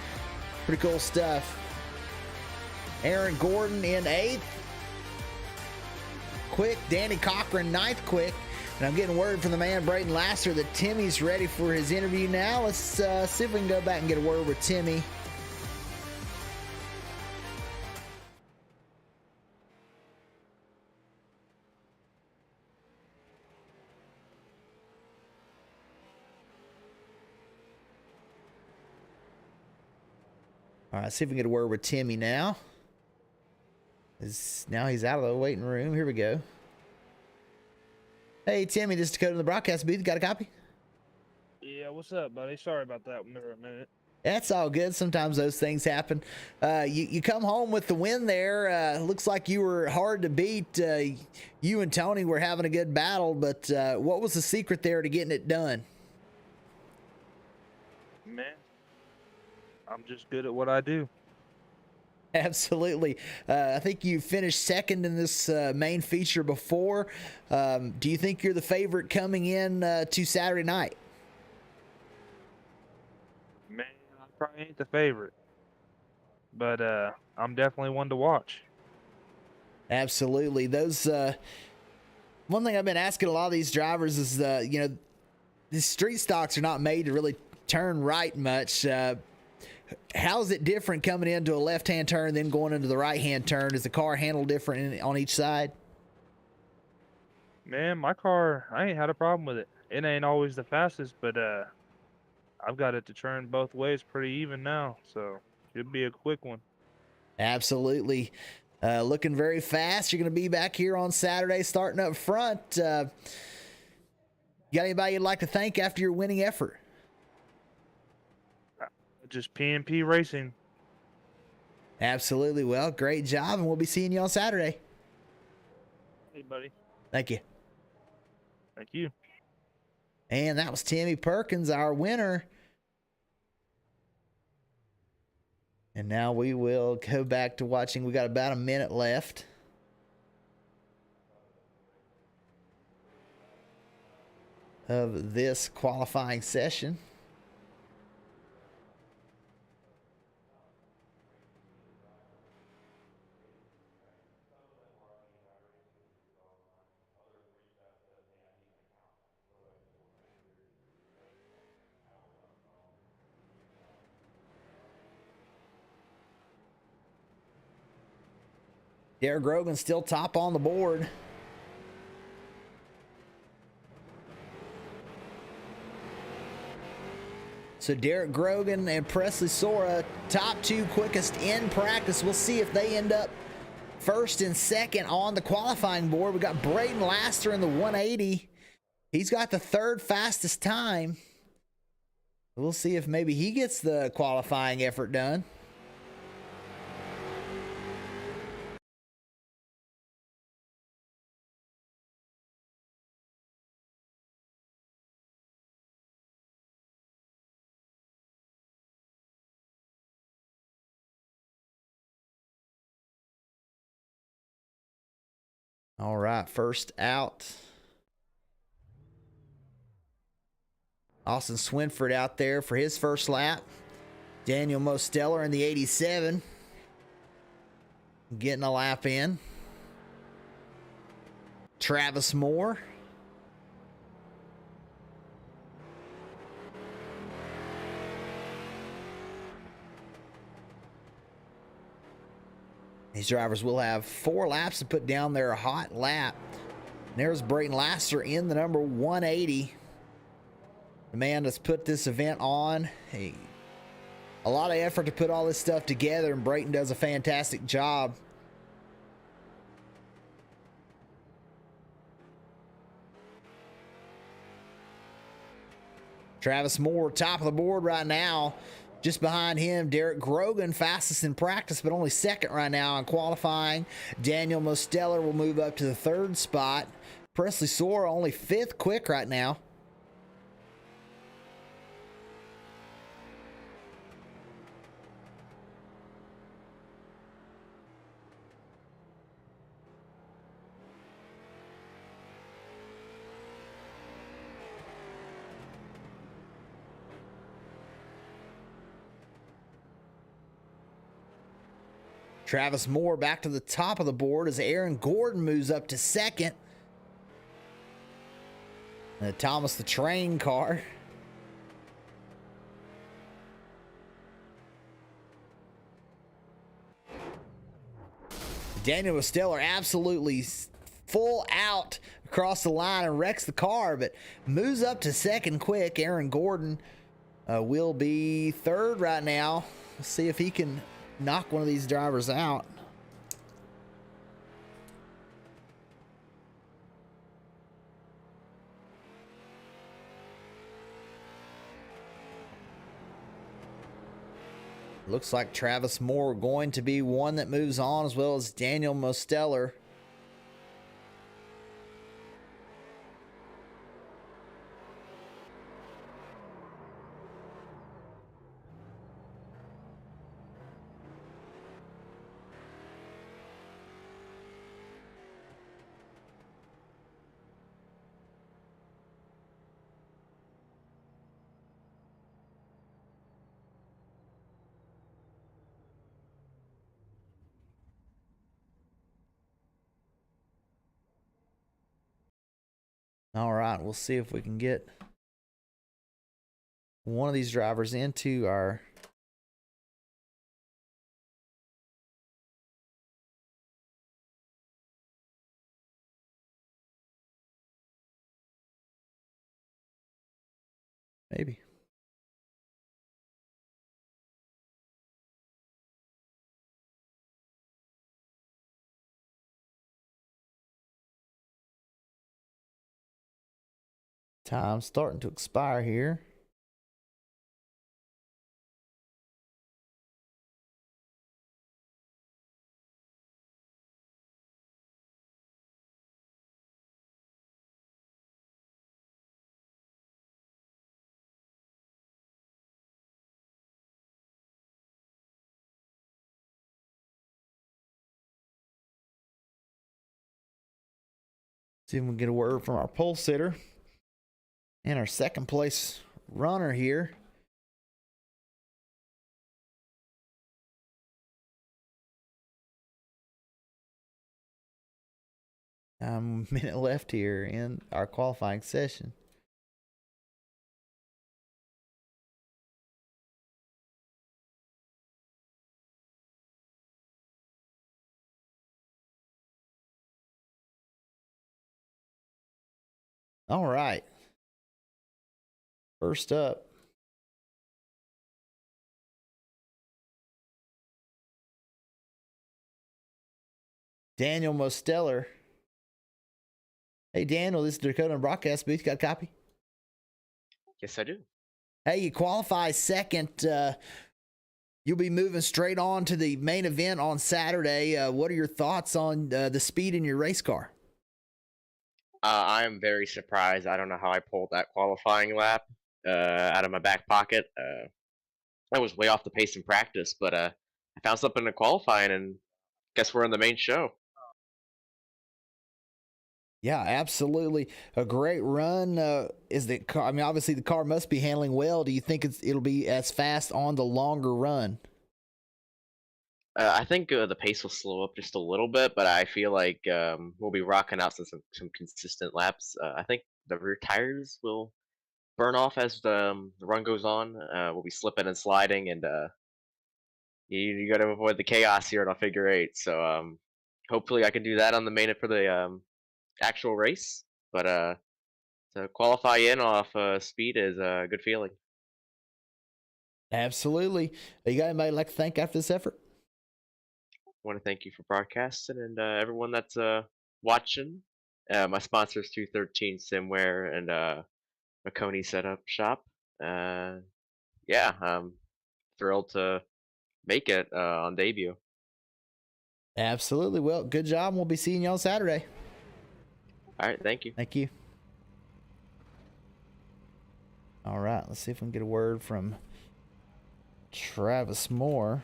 Pretty cool stuff. Aaron Gordon in 8th. Quick, Danny Cochran 9th quick. And I'm getting word from the man, Braden Lasser, that Timmy's ready for his interview now. Let's see if we can go back and get a word with Timmy. All right, see if we can get a word with Timmy now. Now he's out of the waiting room. Here we go. Hey, Timmy, this is Dakota in the broadcast booth. Got a copy? Yeah, what's up, buddy? Sorry about that for a minute. That's all good. Sometimes those things happen. You come home with the win there. Looks like you were hard to beat. You and Tony were having a good battle, but what was the secret there to getting it done? Man, I'm just good at what I do. Absolutely. I think you finished second in this main feature before. Do you think you're the favorite coming in to Saturday night? Man, I probably ain't the favorite, but I'm definitely one to watch. Absolutely. Those one thing I've been asking a lot of these drivers is the street stocks are not made to really turn right much. How's it different coming into a left-hand turn then going into the right-hand turn? Is the car handled different on each side? Man, my car, I ain't had a problem with it. It ain't always the fastest, but I've got it to turn both ways pretty even now, so should be a quick one. Absolutely. Looking very fast. You're going to be back here on Saturday starting up front. You got anybody you'd like to thank after your winning effort? Just PNP Racing. Absolutely. Well, great job, and we'll be seeing you on Saturday. Hey, buddy. Thank you. Thank you. And that was Timmy Perkins, our winner. And now we will go back to watching. We got about a minute left. Of this qualifying session. Derek Grogan still top on the board. So Derek Grogan and Presley Sora, top two quickest in practice. We'll see if they end up first and second on the qualifying board. We got Braden Laster in the 180. He's got the third fastest time. We'll see if maybe he gets the qualifying effort done. All right, first out. Austin Swinford out there for his first lap. Daniel Mosteller in the 87. Getting a lap in. Travis Moore. These drivers will have 4 laps to put down their hot lap. And there's Braden Laster in the number 180. The man that's put this event on. He a lot of effort to put all this stuff together, and Brayton does a fantastic job. Travis Moore, top of the board right now. Just behind him, Derek Grogan, fastest in practice, but only second right now in qualifying. Daniel Mosteller will move up to the third spot. Presley Sora only fifth quick right now. Travis Moore back to the top of the board as Aaron Gordon moves up to second. Thomas the Train car. Daniel Mosteller absolutely full out across the line and wrecks the car, but moves up to second quick. Aaron Gordon will be third right now. Let's see if he can knock one of these drivers out. Looks like Travis Moore going to be one that moves on, as well as Daniel Mosteller. All right, we'll see if we can get one of these drivers into our maybe. Time's starting to expire here. See if we can get a word from our pole sitter and our second place runner here. A minute left here in our qualifying session. All right. First up, Daniel Mosteller. Hey, Daniel, this is Dakota Broadcast Booth. Got a copy? Yes, I do. Hey, you qualify second. You'll be moving straight on to the main event on Saturday. What are your thoughts on the speed in your race car? I am very surprised. I don't know how I pulled that qualifying lap out of my back pocket. I was way off the pace in practice, but I found something to qualifying, and guess we're in the main show. Yeah, absolutely. A great run. Is the car? I mean, obviously the car must be handling well. Do you think it'll be as fast on the longer run? I think the pace will slow up just a little bit, but I feel like we'll be rocking out some consistent laps. I think the rear tires will burn off as the run goes on. We'll be slipping and sliding, and you got to avoid the chaos here on a figure eight. So hopefully I can do that on the main for the actual race. But to qualify in off speed is a good feeling. Absolutely. You got anybody like to thank after this effort? Want to thank you for broadcasting and everyone that's watching. My sponsors 213 Simware and Maconi Setup Shop. Yeah, I'm thrilled to make it on debut. Absolutely. Well, good job. We'll be seeing you on Saturday. All right, thank you. Thank you. All right, let's see if we can get a word from Travis Moore.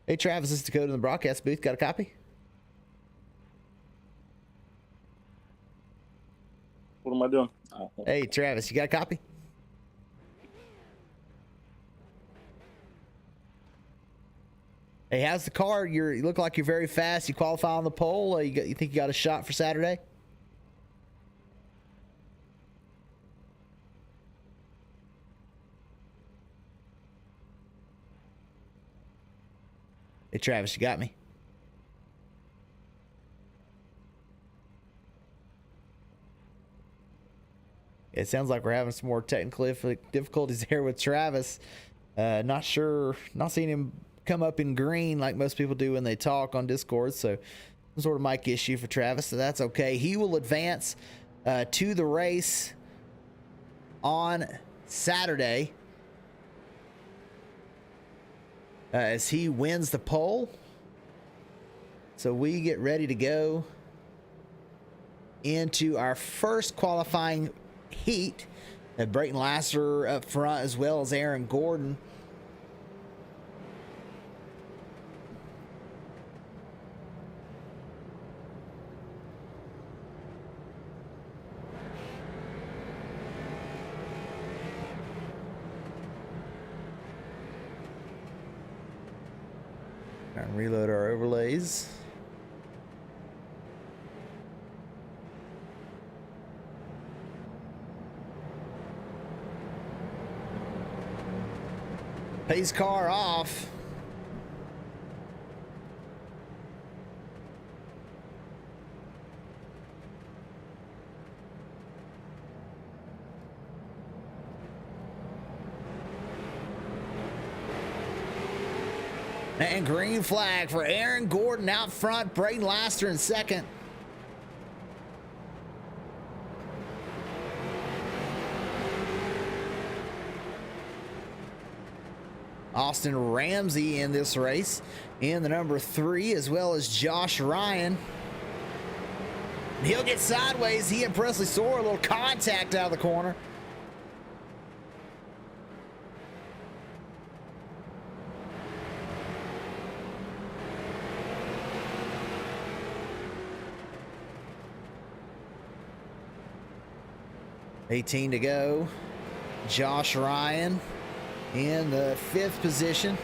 Hey, Travis, this is Dakota in the broadcast booth. Got a copy? What am I doing? Hey, Travis, you got a copy? Hey, how's the car? You look like you're very fast. You qualify on the pole. You think you got a shot for Saturday? Hey, Travis, you got me? It sounds like we're having some more technical difficulties here with Travis. Not sure, not seeing him come up in green like most people do when they talk on Discord. So some sort of mic issue for Travis, so that's okay. He will advance to the race on Saturday as he wins the pole. So we get ready to go into our first qualifying heat. Brayton Lasser up front as well as Aaron Gordon. And reload our overlays. Pace car off. And green flag for Aaron Gordon out front. Brayton Laster in second. Austin Ramsey in this race in the number 3, as well as Josh Ryan. He'll get sideways. He and Presley Soar, a little contact out of the corner. $18 to go. Josh Ryan in the 5th position.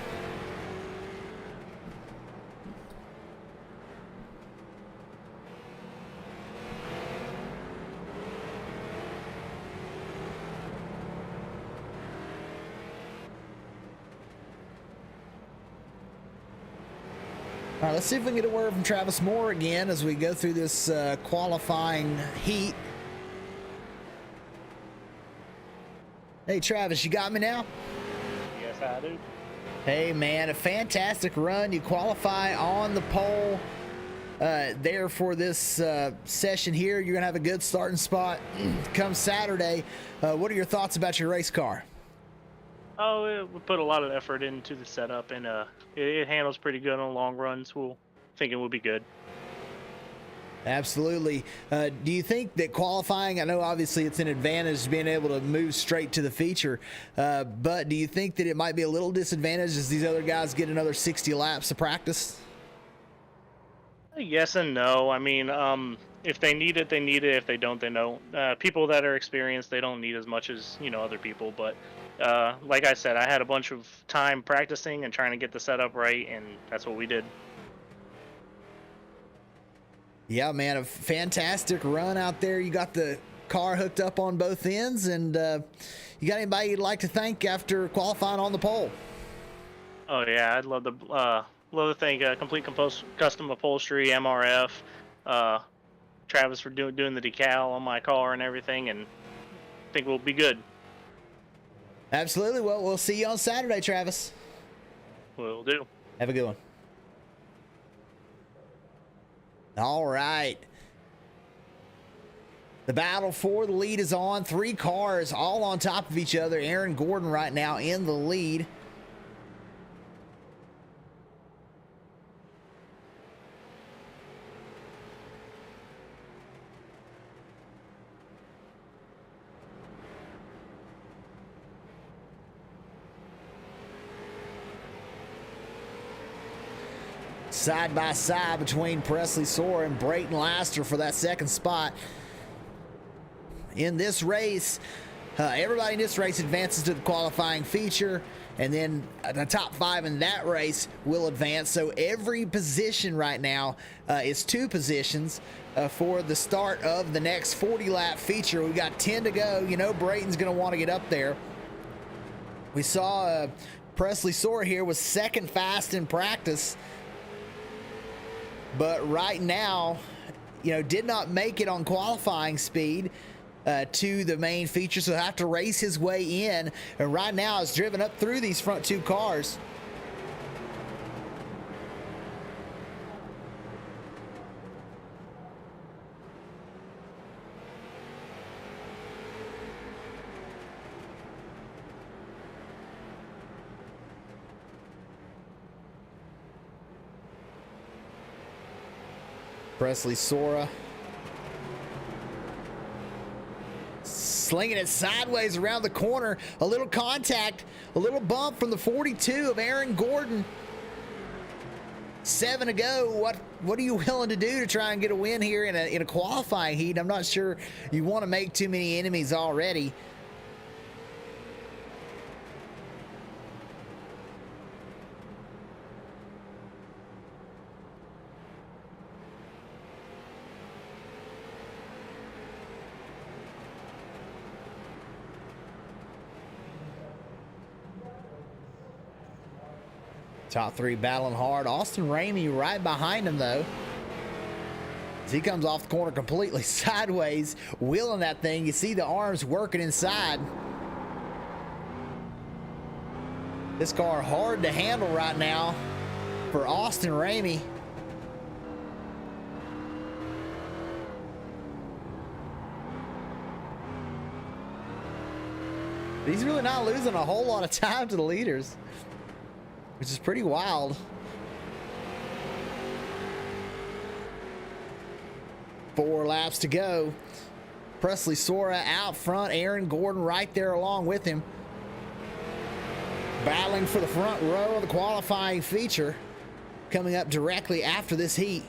All right, let's see if we can get a word from Travis Moore again as we go through this qualifying heat. Hey, Travis, you got me now? Yes, I do. Hey, man, a fantastic run. You qualify on the pole there for this session here. You're going to have a good starting spot come Saturday. What are your thoughts about your race car? Oh, we put a lot of effort into the setup, and it handles pretty good on long runs. We'll think it will be good. Absolutely. Do you think that qualifying, I know obviously it's an advantage being able to move straight to the feature, but do you think that it might be a little disadvantage as these other guys get another 60 laps of practice? Yes and no. I mean, if they need it, they need it. If they don't, they don't. People that are experienced, they don't need as much as, other people. But like I said, I had a bunch of time practicing and trying to get the setup right, and that's what we did. Yeah, man, a fantastic run out there. You got the car hooked up on both ends, and you got anybody you'd like to thank after qualifying on the pole? Oh, yeah, I'd love to love to thank Complete Custom Upholstery, MRF, Travis for doing the decal on my car and everything, and I think we'll be good. Absolutely. Well, we'll see you on Saturday, Travis. Will do. Have a good one. All right. The battle for the lead is on. 3 cars all on top of each other. Aaron Gordon right now in the lead. Side by side between Presley Sora and Brayton Laster for that second spot. In this race, everybody in this race advances to the qualifying feature, and then the top 5 in that race will advance. So every position right now is 2 positions for the start of the next 40-lap feature. We've got 10 to go. You know Brayton's going to want to get up there. We saw Presley Sora here was second fast in practice, but right now, you know, did not make it on qualifying speed to the main feature, so have to race his way in. And right now is driven up through these front 2 cars. Presley Sora slinging it sideways around the corner. A little contact, a little bump from the 42 of Aaron Gordon. 7 to go. What are you willing to do to try and get a win here in a qualifying heat? I'm not sure you want to make too many enemies already. Top 3 battling hard. Austin Ramey right behind him, though, as he comes off the corner completely sideways, wheeling that thing. You see the arms working inside. This car hard to handle right now for Austin Ramey. He's really not losing a whole lot of time to the leaders, which is pretty wild. 4 laps to go. Presley Sora out front. Aaron Gordon right there along with him, battling for the front row of the qualifying feature coming up directly after this heat.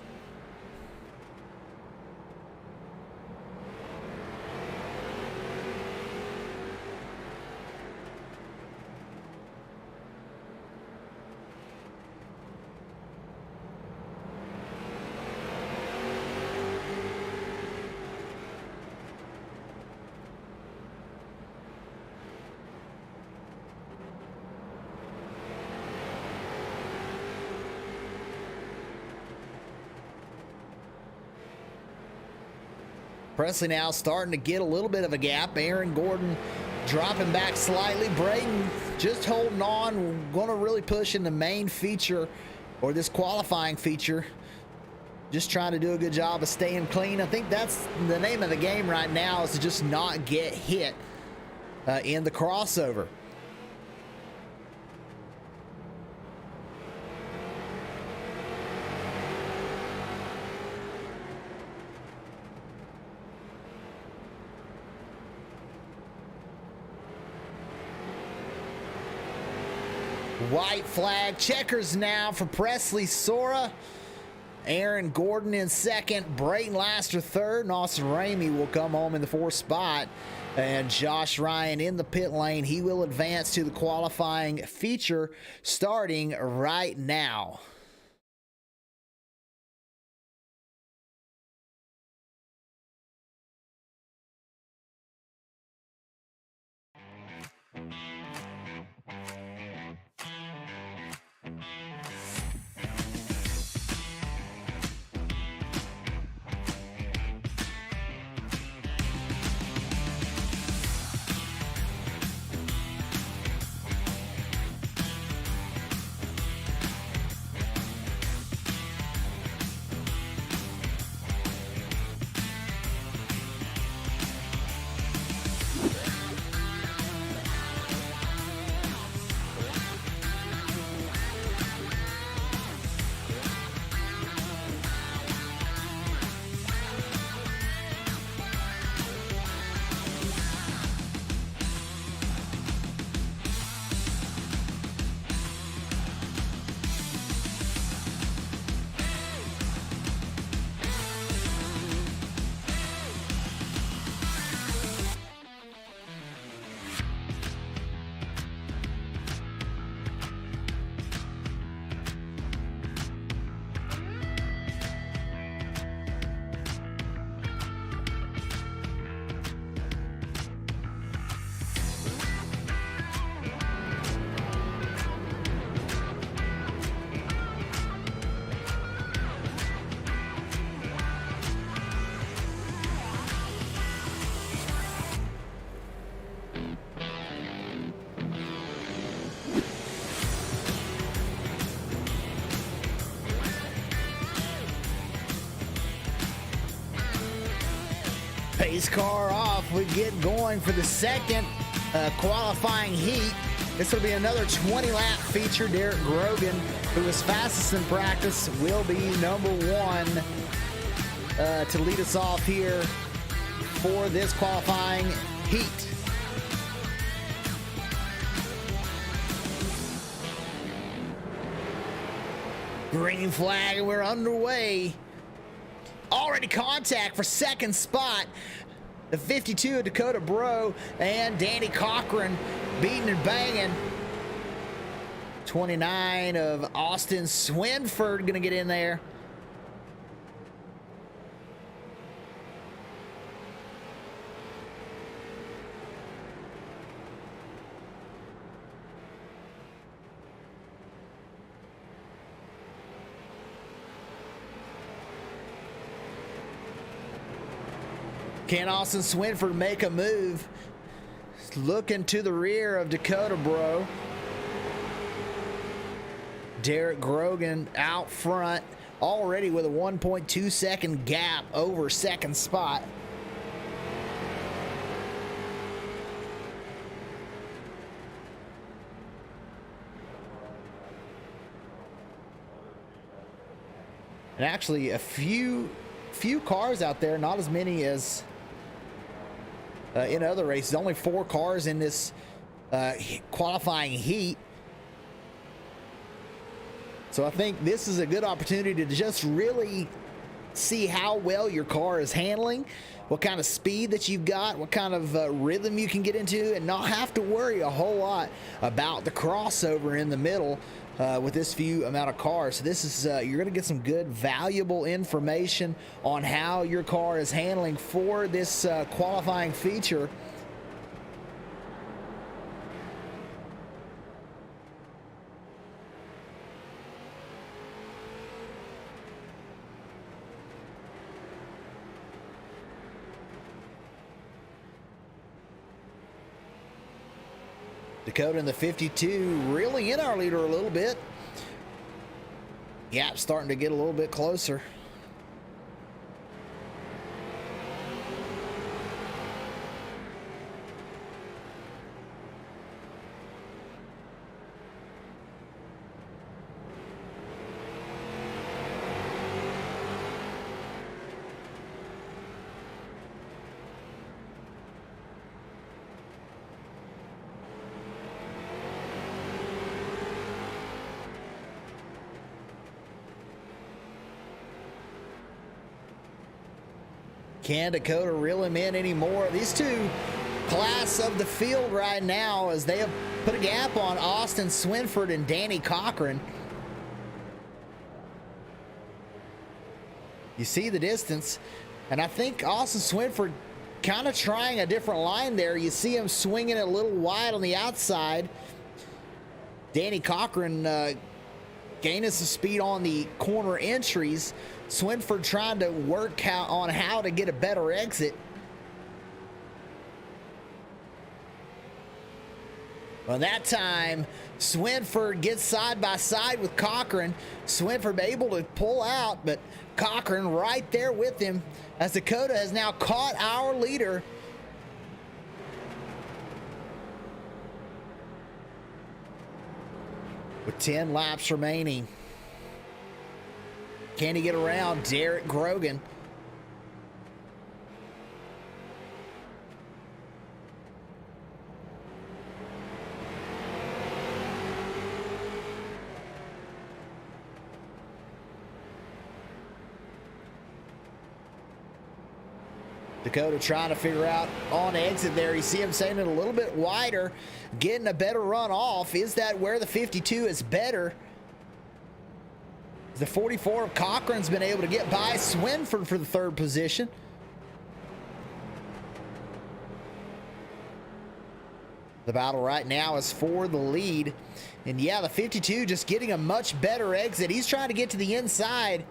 Presley now starting to get a little bit of a gap. Aaron Gordon dropping back slightly. Brayton just holding on. Going to really push in the main feature, or this qualifying feature. Just trying to do a good job of staying clean. I think that's the name of the game right now, is to just not get hit in the crossover. White flag, checkers now for Presley Sora. Aaron Gordon in second, Brayton Laster third, and Austin Ramey will come home in the 4th spot. And Josh Ryan in the pit lane. He will advance to the qualifying feature starting right now. Pace car off. We get going for the second qualifying heat. This will be another 20-lap feature. Derek Grogan, who was fastest in practice, will be number one to lead us off here for this qualifying heat. Green flag, and we're underway. Already contact for second spot. The 52 of Dakota Bro and Danny Cochran beating and banging. 29 of Austin Swinford gonna get in there. Can Austin Swinford make a move? Looking to the rear of Dakota Bro. Derek Grogan out front, already with a 1.2 second gap over second spot. And actually a few cars out there, not as many as in other races. Only 4 cars in this qualifying heat. So I think this is a good opportunity to just really see how well your car is handling, what kind of speed that you've got, what kind of rhythm you can get into, and not have to worry a whole lot about the crossover in the middle with this few amount of cars. So this is you're going to get some good, valuable information on how your car is handling for this qualifying feature. Dakota in the 52 really in our leader a little bit. Gap starting to get a little bit closer. Can Dakota reel him in anymore? These two class of the field right now, as they have put a gap on Austin Swinford and Danny Cochran. You see the distance, and I think Austin Swinford kind of trying a different line there. You see him swinging it a little wide on the outside. Danny Cochran gaining some speed on the corner entries. Swinford trying to work on how to get a better exit. Well, that time, Swinford gets side by side with Cochran. Swinford able to pull out, but Cochran right there with him, as Dakota has now caught our leader. With 10 laps remaining. Can he get around Derek Grogan? Dakota trying to figure out on exit there. You see him saying it a little bit wider, getting a better run off. Is that where the 52 is better? The 44 of Cochran's been able to get by Swinford for the third position. The battle right now is for the lead. And yeah, the 52 just getting a much better exit. He's trying to get to the inside.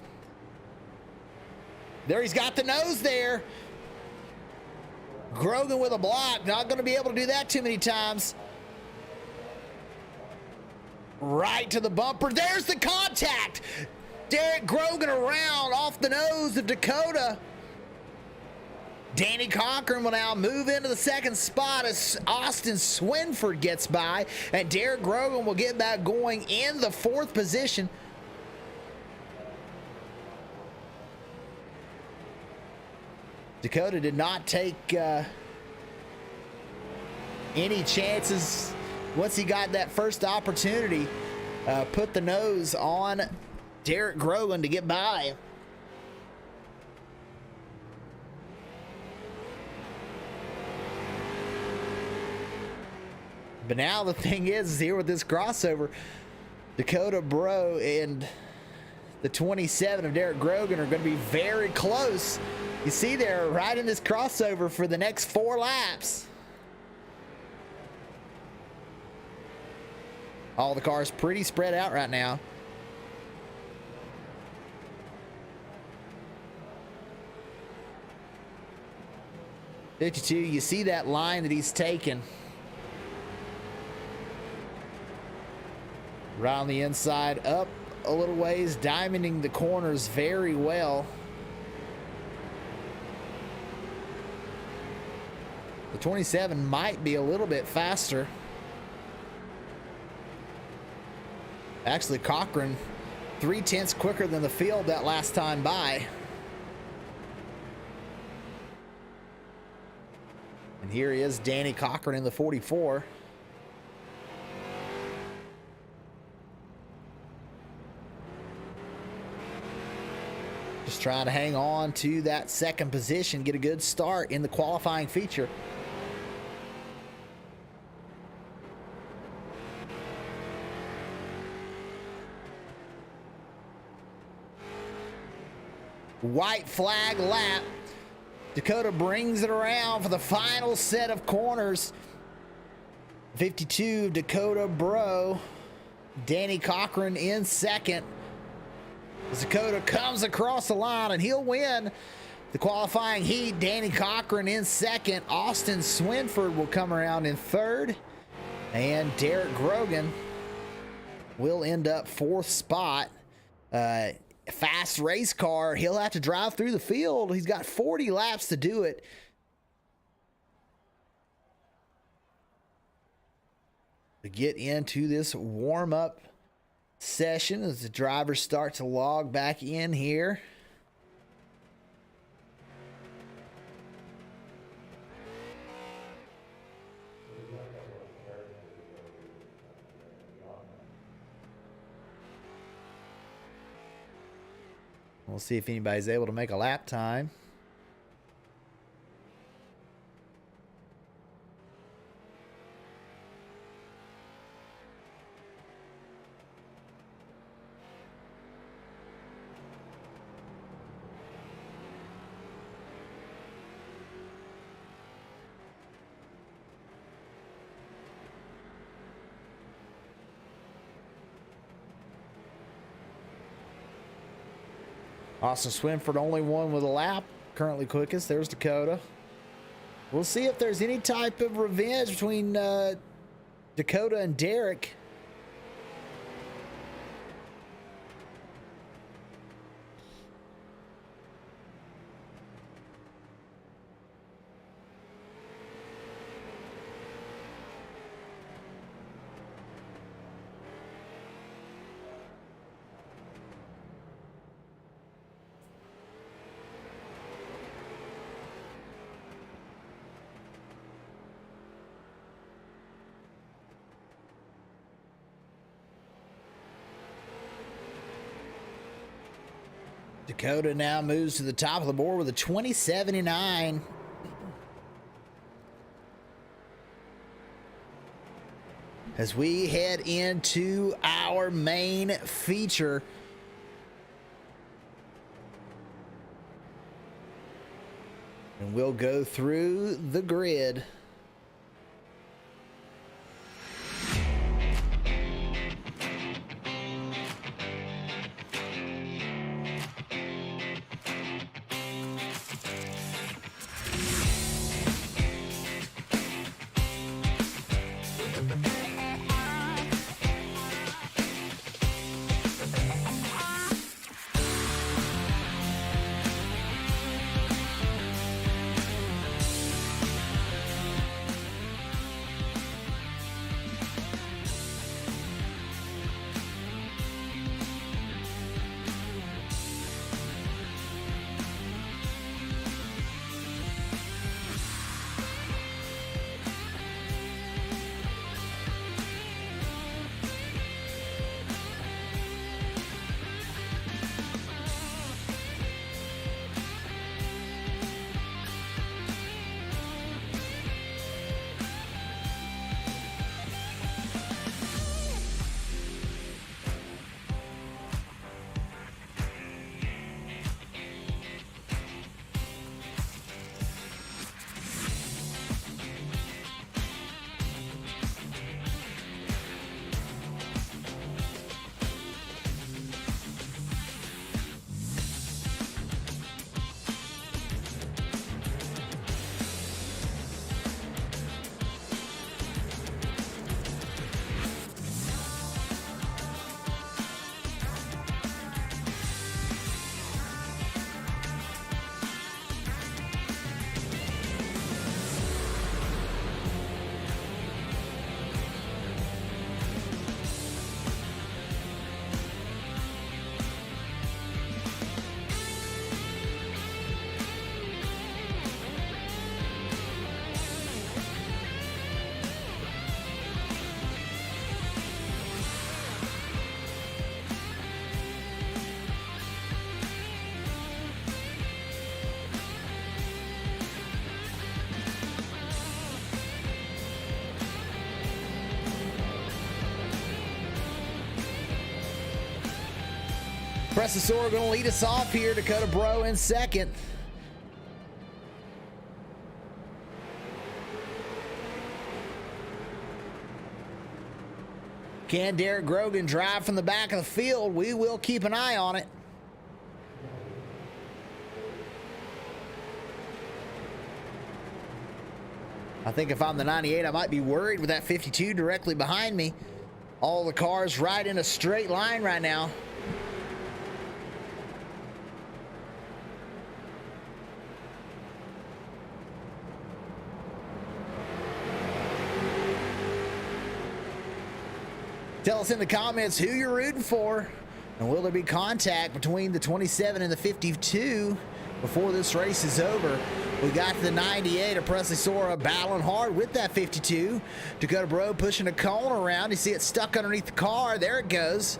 There, he's got the nose there. Grogan with a block. Not going to be able to do that too many times. Right to the bumper. There's the contact. Derek Grogan around off the nose of Dakota. Danny Cochran will now move into the second spot as Austin Swinford gets by, and Derek Grogan will get back going in the fourth position. Dakota did not take any chances once he got that first opportunity. Put the nose on Derek Grogan to get by. But now the thing is here with this crossover, Dakota Bro and the 27 of Derek Grogan are going to be very close. You see they're right in this crossover for the next 4 laps. All the cars pretty spread out right now. '52, you see that line that he's taken. Right on the inside, up a little ways, diamonding the corners very well. The 27 might be a little bit faster. Actually, Cochran 0.3 quicker than the field that last time by. And here is Danny Cochran in the 44. Just trying to hang on to that second position, get a good start in the qualifying feature. White flag lap. Dakota brings it around for the final set of corners. 52 Dakota Bro. Danny Cochran in second. As Dakota comes across the line, and he'll win the qualifying heat. Danny Cochran in second. Austin Swinford will come around in third. And Derek Grogan will end up fourth spot. Fast race car. He'll have to drive through the field. He's got 40 laps to do it. To get into this warm-up session as the drivers start to log back in here. We'll see if anybody's able to make a lap time. Austin Swinford only one with a lap, currently quickest. There's Dakota. We'll see if there's any type of revenge between Dakota and Derek. Dakota now moves to the top of the board with a 2079. As we head into our main feature. And we'll go through the grid. Presley Sora going to lead us off here. Dakota Bro in second. Can Derek Grogan drive from the back of the field? We will keep an eye on it. I think if I'm the 98, I might be worried with that 52 directly behind me. All the cars right in a straight line right now. Tell us in the comments who you're rooting for, and will there be contact between the 27 and the 52 before this race is over. We got the 98 of Presley Sora battling hard with that 52. Dakota Bro pushing a cone around. You see it stuck underneath the car. There it goes.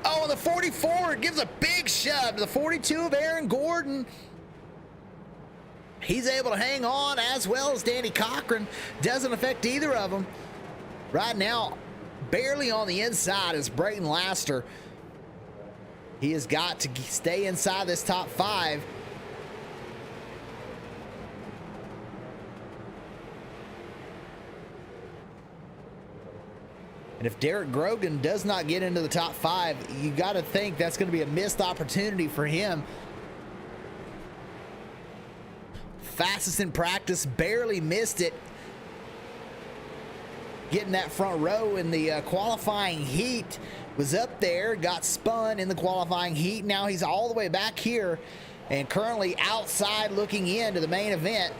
Oh, the 44 gives a big shove to the 42 of Aaron Gordon. He's able to hang on, as well as Danny Cochran. Doesn't affect either of them. Right now, barely on the inside is Brayton Laster. He has got to stay inside this top 5. And if Derek Grogan does not get into the top 5, you got to think that's going to be a missed opportunity for him. Fastest in practice, barely missed it. Getting that front row in the qualifying heat, was up there, got spun in the qualifying heat. Now he's all the way back here and currently outside looking into the main event.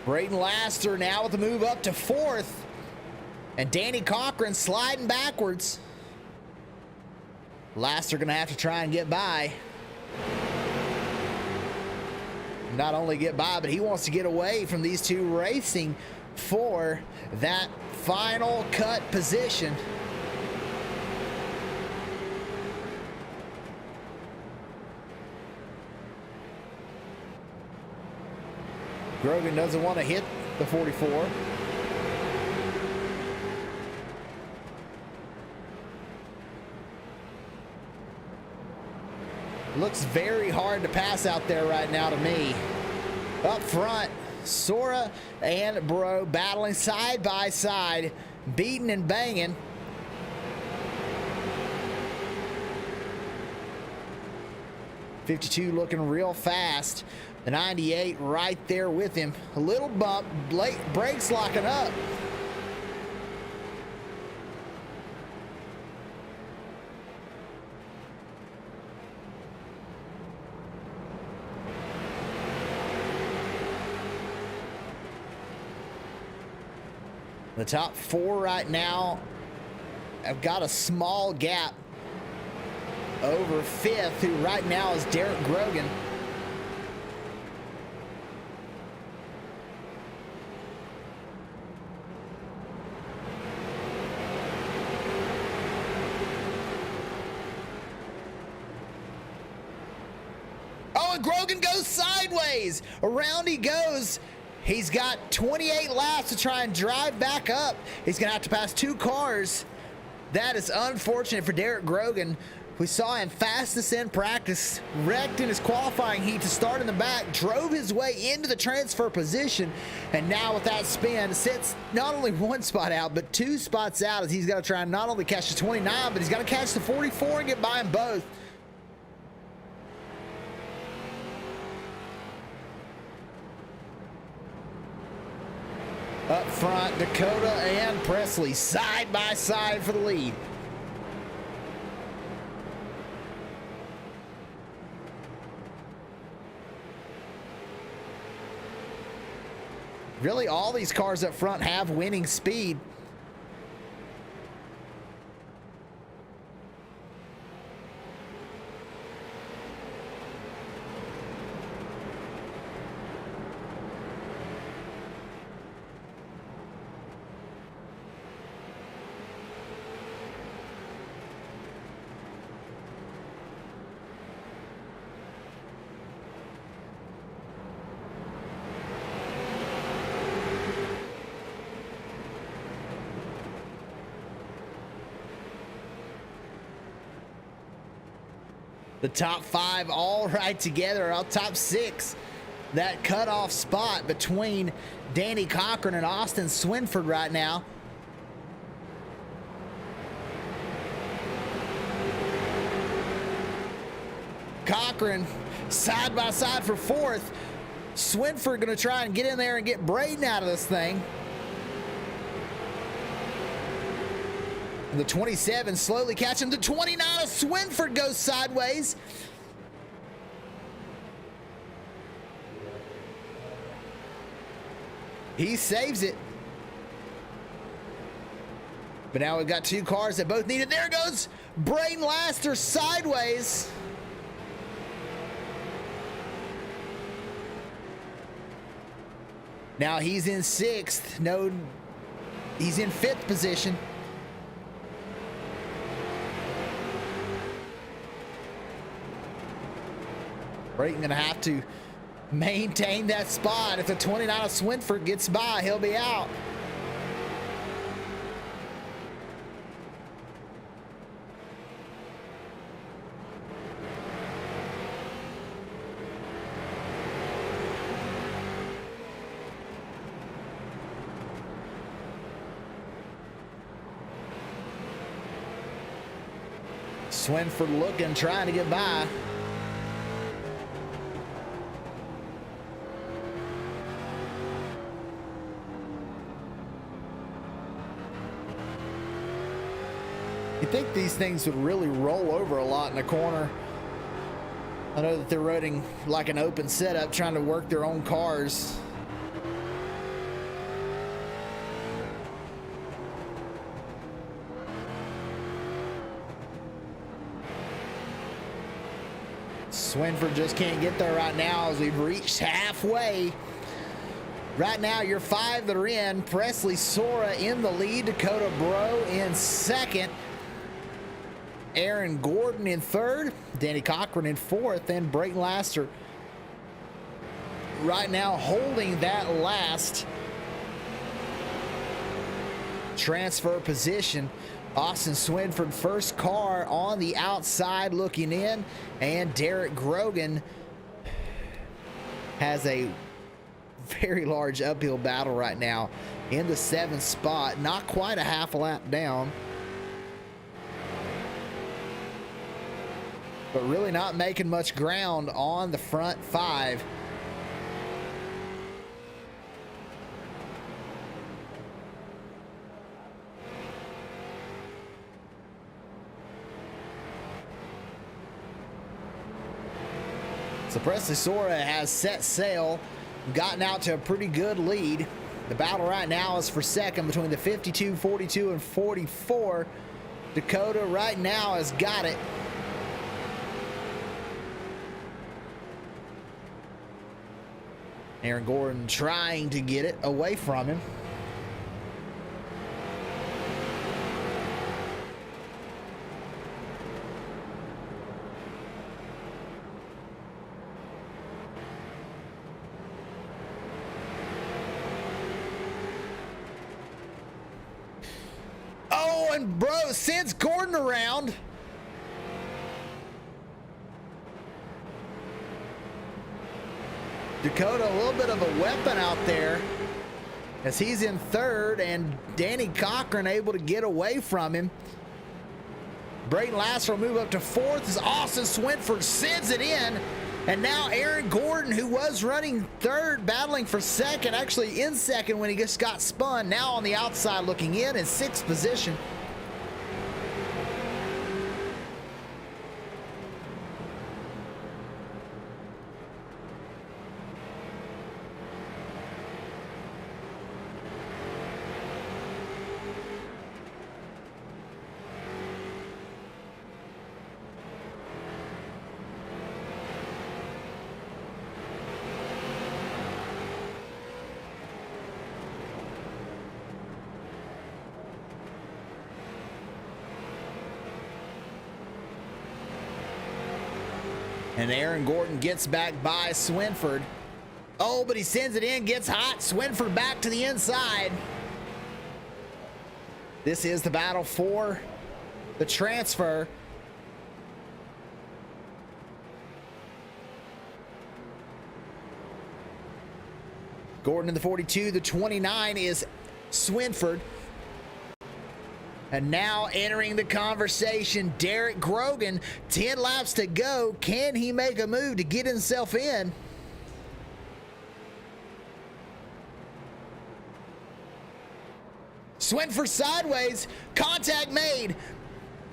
Brayton Laster now with the move up to 4th. And Danny Cochran sliding backwards. Laster gonna have to try and get by. Not only get by, but he wants to get away from these two racing for that final cut position. Grogan doesn't want to hit the 44. Looks very hard to pass out there right now to me. Up front, Sora and Bro battling side by side, beating and banging. '52 looking real fast. The 98 right there with him. A little bump, brakes locking up. The top 4 right now have got a small gap over 5th, who right now is Derek Grogan. Oh, and Grogan goes sideways. Around he goes. He's got 28 laps to try and drive back up. He's going to have to pass 2 cars. That is unfortunate for Derek Grogan. We saw him fastest in practice, wrecked in his qualifying heat to start in the back, drove his way into the transfer position, and now with that spin, sits not only 1 spot out, but 2 spots out, as he's got to try and not only catch the 29, but he's got to catch the 44 and get by them both. Up front, Dakota and Presley side by side for the lead. Really, all these cars up front have winning speed. The top 5 all right together, or top 6. That cutoff spot between Danny Cochran and Austin Swinford right now. Cochran side by side for 4th. Swinford gonna try and get in there and get Braden out of this thing. And the 27 slowly catching the 29 of Swinford goes sideways. He saves it. But now we've got 2 cars that both need it. There goes Braden Laster sideways. Now he's in 6th. No, he's in 5th position. Braden gonna have to maintain that spot. If the 29 of Swinford gets by, he'll be out. Swinford looking, trying to get by. You think these things would really roll over a lot in the corner. I know that they're running like an open setup, trying to work their own cars. Swinford just can't get there right now as we've reached halfway. Right now, your 5 that are in: Presley Sora in the lead, Dakota Bro in 2nd, Aaron Gordon in 3rd, Danny Cochran in 4th, and Brayton Laster right now holding that last transfer position. Austin Swinford, first car on the outside looking in, and Derek Grogan has a very large uphill battle right now in the 7th spot, not quite a half a lap down, but really not making much ground on the front 5. So Presley Sora has set sail, gotten out to a pretty good lead. The battle right now is for 2nd between the 52, 42, and 44. Dakota right now has got it. Aaron Gordon trying to get it away from him. Oh, and Bro sends Gordon around. Dakota, a little bit of a weapon out there as he's in 3rd, and Danny Cochran able to get away from him. Brayton Laster will move up to 4th as Austin Swinford sends it in. And now Aaron Gordon, who was running 3rd, battling for 2nd, actually in 2nd when he just got spun, now on the outside looking in 6th position. And Aaron Gordon gets back by Swinford. Oh, but he sends it in, gets hot. Swinford back to the inside. This is the battle for the transfer. Gordon in the 42. The 29 is Swinford. And now entering the conversation, Derek Grogan. 10 laps to go. Can he make a move to get himself in? Swinford sideways. Contact made.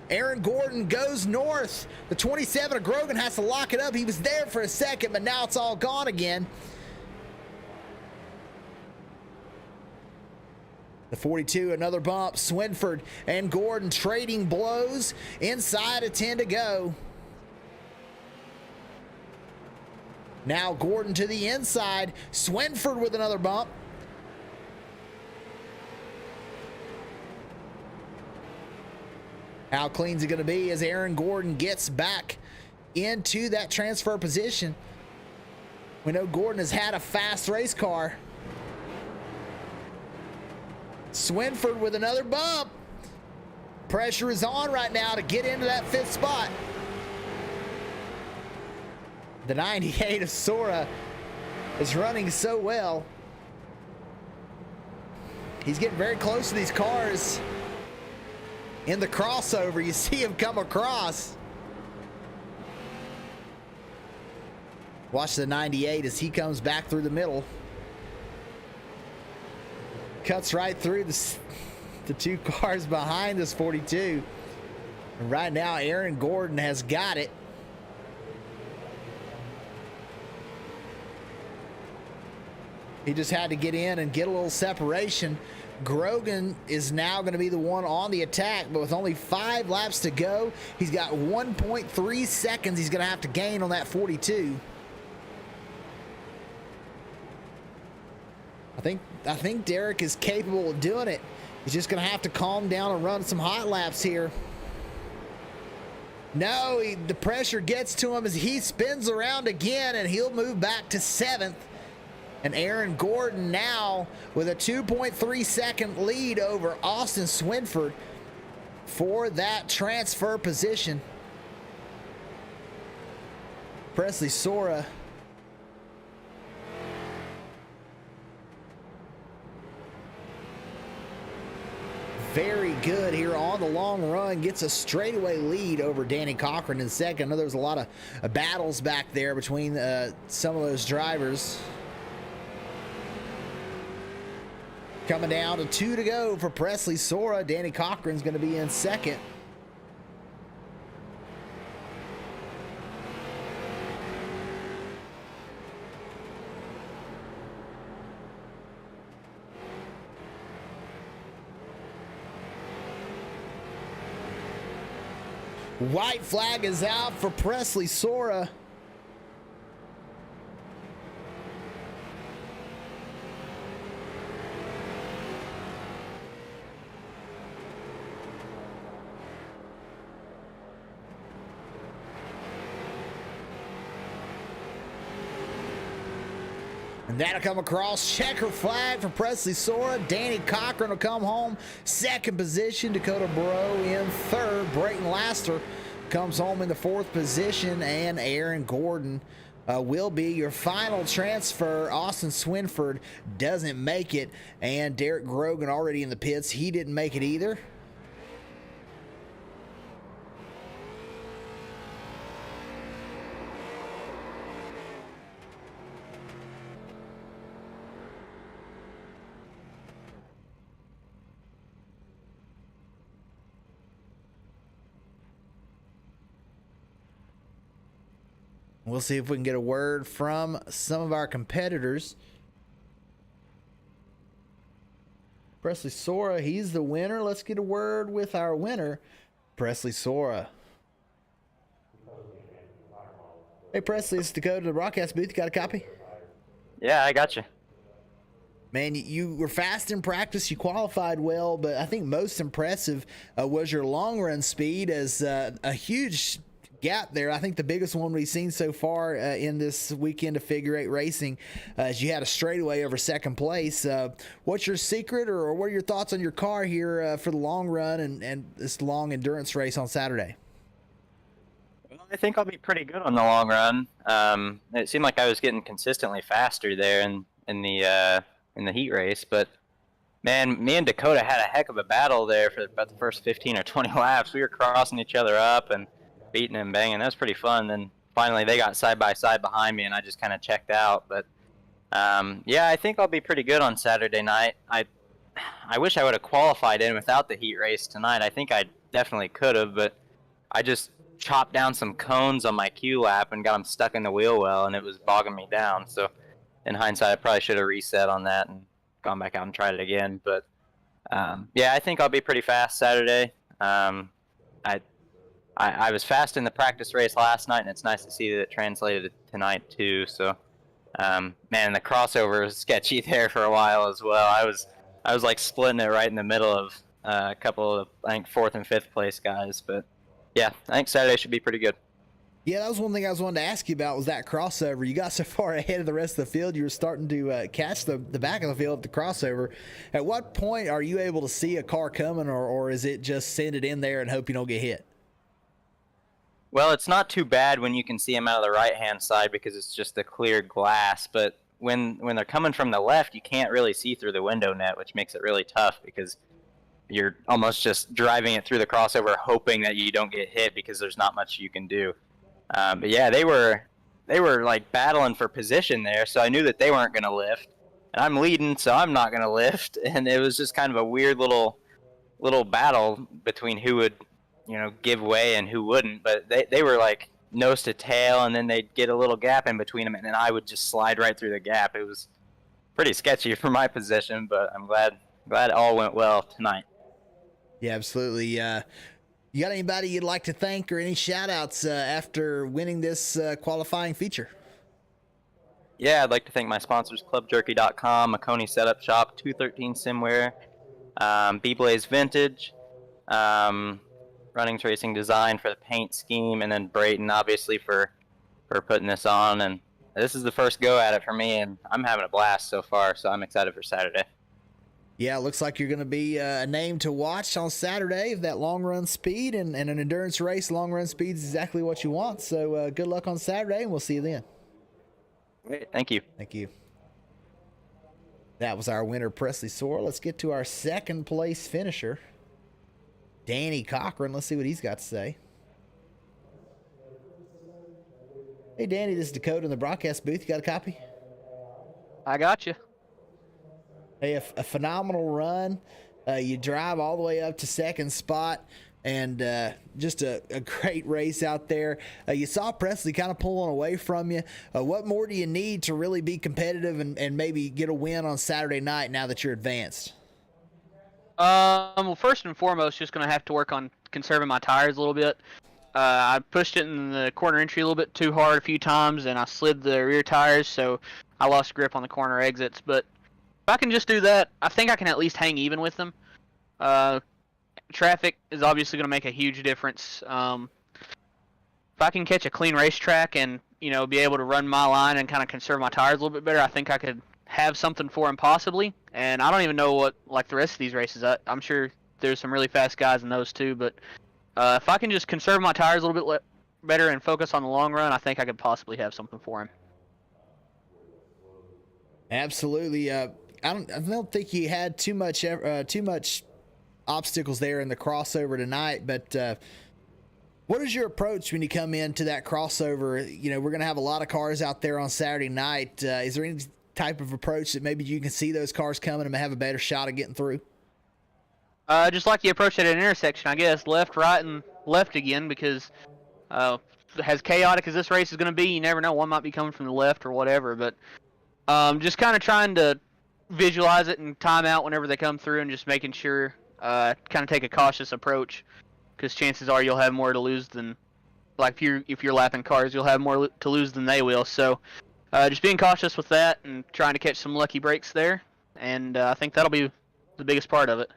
Aaron Gordon goes north. The 27 of Grogan has to lock it up. He was there for a second, but now it's all gone again. The 42, another bump. Swinford and Gordon trading blows. Inside of 10 to go. Now Gordon to the inside. Swinford with another bump. How clean's it going to be as Aaron Gordon gets back into that transfer position? We know Gordon has had a fast race car. Swinford with another bump. Pressure is on right now to get into that 5th spot. The 98 of Sora is running so well. He's getting very close to these cars. In the crossover, you see him come across. Watch the 98 as he comes back through the middle. Cuts right through the 2 cars behind this 42. And right now, Aaron Gordon has got it. He just had to get in and get a little separation. Grogan is now going to be the one on the attack, but with only 5 laps to go, he's got 1.3 seconds he's going to have to gain on that 42. I think Derek is capable of doing it. He's just going to have to calm down and run some hot laps here. No, the pressure gets to him as he spins around again, and he'll move back to 7th. And Aaron Gordon now with a 2.3 second lead over Austin Swinford for that transfer position. Presley Sora very good here on the long run, gets a straightaway lead over Danny Cochran in second. I know there was a lot of battles back there between some of those drivers. Coming down to 2 to go for Presley Sora. Danny Cochran's going to be in second. White flag is out for Presley Sora. And that'll come across. Checker flag for Presley Sora. Danny Cochran will come home second position. Dakota Bro in third. Brayton Laster comes home in the 4th position. And Aaron Gordon will be your final transfer. Austin Swinford doesn't make it. And Derek Grogan already in the pits. He didn't make it either. We'll see if we can get a word from some of our competitors. Presley Sora, he's the winner. Let's get a word with our winner, Presley Sora. Hey, Presley, it's Dakota, the broadcast booth. You got a copy? Yeah, I got you. Man, you were fast in practice. You qualified well, but I think most impressive was your long run speed as a huge gap there. I think the biggest one we've seen so far in this weekend of figure 8 racing is you had a straightaway over second place. What's your secret, or what are your thoughts on your car here for the long run and this long endurance race on Saturday? Well, I think I'll be pretty good on the long run. It seemed like I was getting consistently faster there, and in the heat race. But man, me and Dakota had a heck of a battle there for about the first 15 or 20 laps. We were crossing each other up and beating and banging. That was pretty fun. Then finally they got side by side behind me, and I just kind of checked out. But yeah, I think I'll be pretty good on Saturday night. I wish I would have qualified in without the heat race tonight. I think I definitely could have, but I just chopped down some cones on my Q lap and got them stuck in the wheel well, and it was bogging me down. So in hindsight, I probably should have reset on that and gone back out and tried it again. But yeah, I think I'll be pretty fast Saturday. I was fast in the practice race last night, and it's nice to see that it translated tonight too. So man, the crossover was sketchy there for a while as well. I was like splitting it right in the middle of a couple of, I think, 4th and 5th place guys. But yeah, I think Saturday should be pretty good. Yeah, that was one thing I was wanting to ask you about, was that crossover. You got so far ahead of the rest of the field, you were starting to catch the back of the field at the crossover. At what point are you able to see a car coming, or is it just send it in there and hope you don't get hit? Well, it's not too bad when you can see them out of the right-hand side because it's just the clear glass. But when they're coming from the left, you can't really see through the window net, which makes it really tough because you're almost just driving it through the crossover hoping that you don't get hit because there's not much you can do. But yeah, they were like battling for position there, so I knew that they weren't going to lift. And I'm leading, so I'm not going to lift. And it was just kind of a weird little battle between who would, give way and who wouldn't. But they were like nose to tail, and then they'd get a little gap in between them, and then I would just slide right through the gap. It was pretty sketchy for my position, but I'm glad it all went well tonight. Yeah, absolutely. You got anybody you'd like to thank or any shout-outs after winning this qualifying feature? Yeah, I'd like to thank my sponsors, ClubJerky.com, Maconi Setup Shop, 213 Simware, B-Blaze Vintage, Runnings Racing Design for the paint scheme, and then Brayton, obviously, for putting this on. And this is the first go at it for me, and I'm having a blast so far, so I'm excited for Saturday. Yeah, it looks like you're going to be a name to watch on Saturday of that long-run speed, and an endurance race. Long-run speed is exactly what you want. So good luck on Saturday, and we'll see you then. Great, thank you. Thank you. That was our winner, Presley Soar. Let's get to our second place finisher, Danny Cochran. Let's see what he's got to say. Hey, Danny, this is Dakota in the broadcast booth. You got a copy? I got you. Hey, a phenomenal run. You drive all the way up to second spot, and just a great race out there. You saw Presley kind of pulling away from you. What more do you need to really be competitive and maybe get a win on Saturday night now that you're advanced? Well, first and foremost, just going to have to work on conserving my tires a little bit. I pushed it in the corner entry a little bit too hard a few times, and I slid the rear tires, so I lost grip on the corner exits. But if I can just do that, I think I can at least hang even with them. Traffic is obviously going to make a huge difference. If I can catch a clean racetrack and be able to run my line and kind of conserve my tires a little bit better, I think I could have something for him possibly. And I don't even know what the rest of these races. I'm sure there's some really fast guys in those too. But if I can just conserve my tires a little bit better and focus on the long run, I think I could possibly have something for him. Absolutely. I don't think he had too much obstacles there in the crossover tonight, but what is your approach when you come into that crossover? We're going to have a lot of cars out there on Saturday night. Is there any type of approach that maybe you can see those cars coming and have a better shot of getting through? Just like the approach at an intersection, I guess, left, right, and left again, because as chaotic as this race is going to be, you never know. One might be coming from the left or whatever, but just kind of trying to visualize it and time out whenever they come through, and just making sure kind of take a cautious approach, because chances are you'll have more to lose than, like if you're lapping cars, you'll have more to lose than they will. So just being cautious with that and trying to catch some lucky breaks there, and I think that'll be the biggest part of it.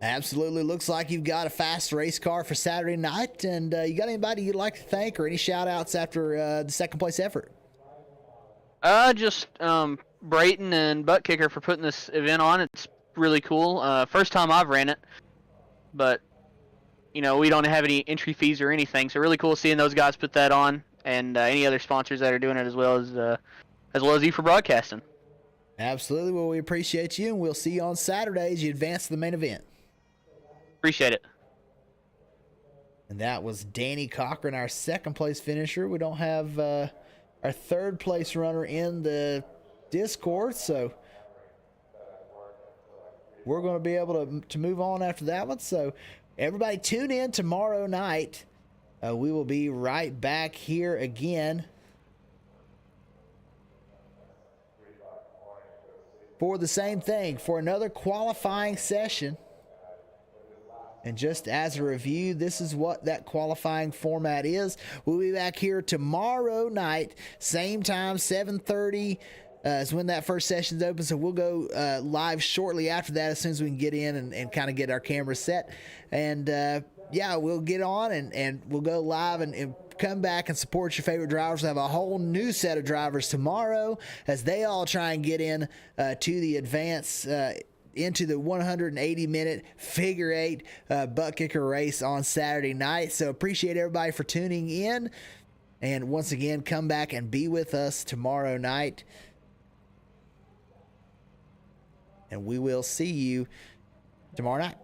Absolutely. Looks like you've got a fast race car for Saturday night, and you got anybody you'd like to thank or any shout outs after the second place effort? Just Brayton and ButtKicker for putting this event on. It's really cool. First time I've ran it, but we don't have any entry fees or anything, so really cool seeing those guys put that on, and any other sponsors that are doing it as well is as well as you for broadcasting. Absolutely. Well, we appreciate you, and we'll see you on Saturday as you advance to the main event. Appreciate it. And that was Danny Cochran, our second place finisher. We don't have our third place runner in the Discord, so we're going to be able to move on after that one. So everybody tune in tomorrow night. We will be right back here again for the same thing, for another qualifying session. And just as a review, this is what that qualifying format is. We'll be back here tomorrow night, same time, 7:30 is when that first session's open. So we'll go live shortly after that as soon as we can get in and kind of get our camera set. And yeah, we'll get on and we'll go live and come back and support your favorite drivers. We'll have a whole new set of drivers tomorrow as they all try and get in to the advance into the 180-minute figure eight ButtKicker race on Saturday night. So appreciate everybody for tuning in. And once again, come back and be with us tomorrow night. And we will see you tomorrow night.